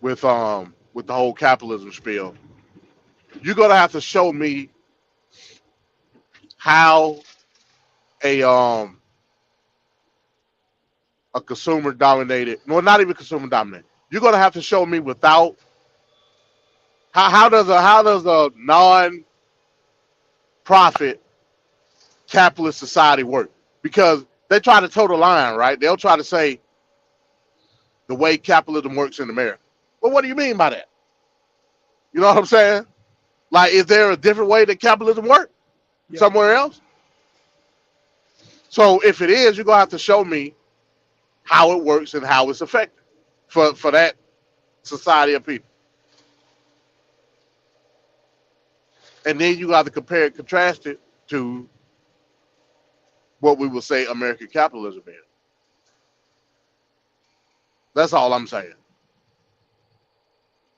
with the whole capitalism spiel, you're gonna have to show me how a a consumer dominated, well, not even consumer dominated. You're gonna have to show me without how does a non-profit capitalist society work? Because they try to toe the line, right? They'll try to say the way capitalism works in America. Well, what do you mean by that? You know what I'm saying? Like, is there a different way that capitalism works Yeah, somewhere else? So if it is, you're gonna have to show me how it works and how it's effective for that society of people. And then you got to compare and contrast it to what we would say American capitalism is. That's all I'm saying.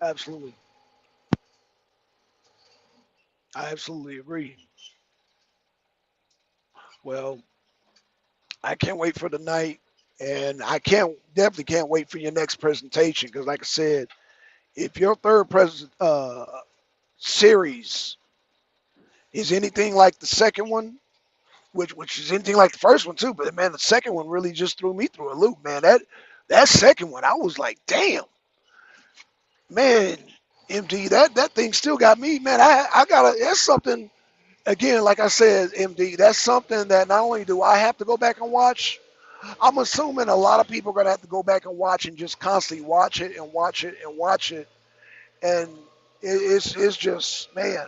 absolutely. I absolutely agree. Well, I can't wait for the night, and I can't definitely can't wait for your next presentation because, like I said, if your third series is anything like the second one, which is anything like the first one too, but man, the second one really just threw me through a loop, man. That second one, I was like, damn, man, MD, that thing still got me, man. I gotta. That's something again, like I said, MD. That's something that not only do I have to go back and watch, I'm assuming a lot of people are gonna have to go back and watch and just constantly watch it and watch it and watch it, and it's just man,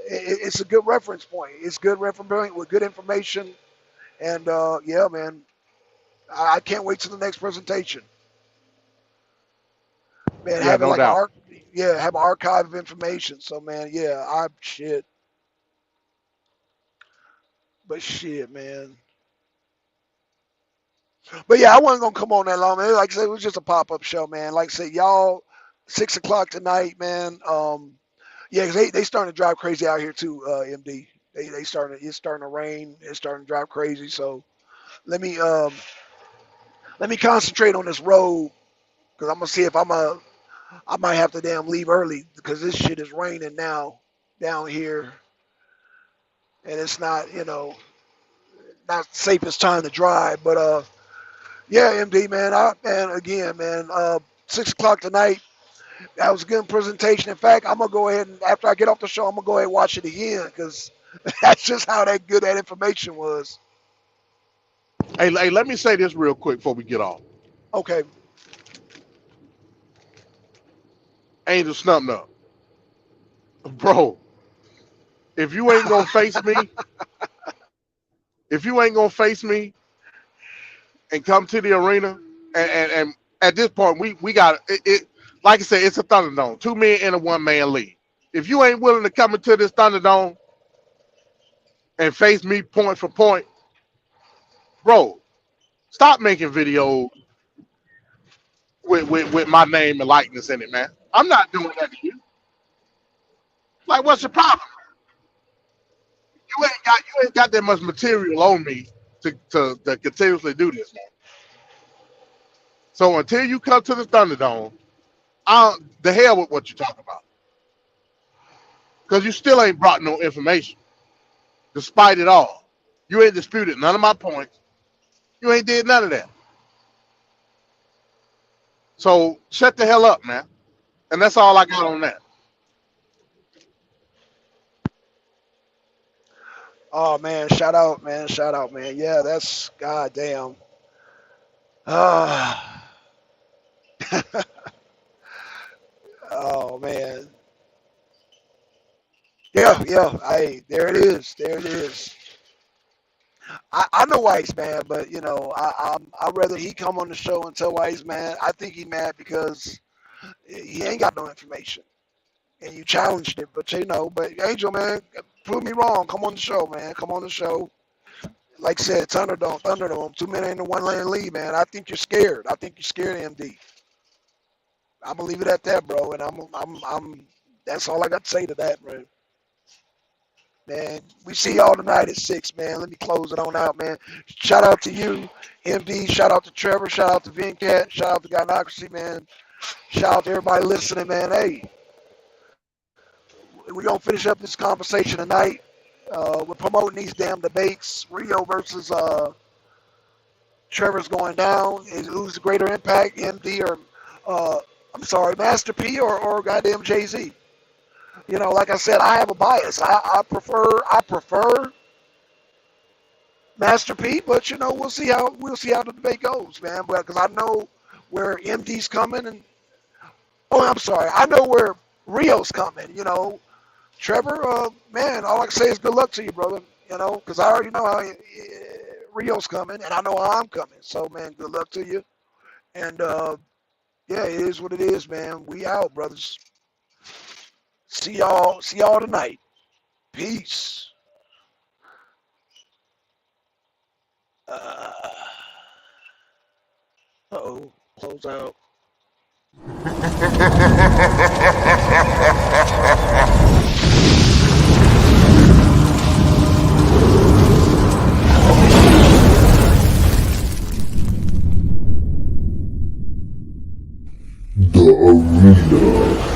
it's a good reference point. It's good reference point with good information, and yeah, man, I can't wait to the next presentation. Man, Yeah, having no like an doubt. arc, yeah, have an archive of information. So man, yeah, I shit, but shit, man. But yeah, I wasn't gonna come on that long, man. Like I said, it was just a pop up show, man. Like I said, y'all, 6 o'clock tonight, man. Yeah, 'cause they starting to drive crazy out here too, MD. They starting it's starting to rain. It's starting to drive crazy. So let me um let me concentrate on this road because I'm gonna see if I might have to damn leave early because this shit is raining now down here and it's not not safest time to drive. But yeah, MD man, man again man, 6 o'clock tonight. That was a good presentation. In fact, I'm gonna go ahead and after I get off the show, I'm gonna go ahead and watch it again because that's just how that good that information was. Hey, let me say this real quick before we get off. Okay, Angel Snupnup, bro. If you ain't gonna face me, if you ain't gonna face me and come to the arena, and at this point we got it. Like I said, it's a Thunderdome, 2 men in a 1-man league. If you ain't willing to come into this Thunderdome and face me point for point, bro, stop making videos with my name and likeness in it, man. I'm not doing that to you. Like, what's your problem? You ain't got that much material on me to continuously do this, man. So until you come to the Thunderdome, the hell with what you talk about, because you still ain't brought no information, despite it all. You ain't disputed none of my points. You ain't did none of that. So shut the hell up, man. And that's all I got on that. Oh man, shout out, man, shout out, man. Yeah, that's goddamn. Ah, oh man. Yeah, yeah. Hey, there it is. There it is. I know why he's mad, but you know, I'd rather he come on the show and tell why he's mad. I think he's mad because he ain't got no information, and you challenged it. But you know, but Angel, man, prove me wrong. Come on the show, man. Come on the show. Like I said, Thunderdome, 2 men in the 1-lane lead, man. I think you're scared. I think you're scared, MD. I'm gonna leave it at that, bro. And I'm. That's all I got to say to that, bro. Man, we see y'all tonight at 6, man. Let me close it on out, man. Shout out to you, MD. Shout out to Trevor. Shout out to Vincat. Shout out to Gynocracy, man. Shout out to everybody listening, man. Hey, we're going to finish up this conversation tonight. We're promoting these damn debates. Rio versus Trevor's going down. Who's the greater impact, MD or, I'm sorry, Master P or goddamn Jay-Z? You know, like I said, I have a bias. I prefer Master P, but you know, we'll see how the debate goes, man. But because I know where MD's coming, and oh, I'm sorry, I know where Rio's coming. You know, Trevor, man, all I can say is good luck to you, brother. You know, because I already know how Rio's coming, and I know how I'm coming. So, man, good luck to you. And yeah, it is what it is, man. We out, brothers. See y'all. See y'all tonight. Peace. Uh-oh. Close out. The arena.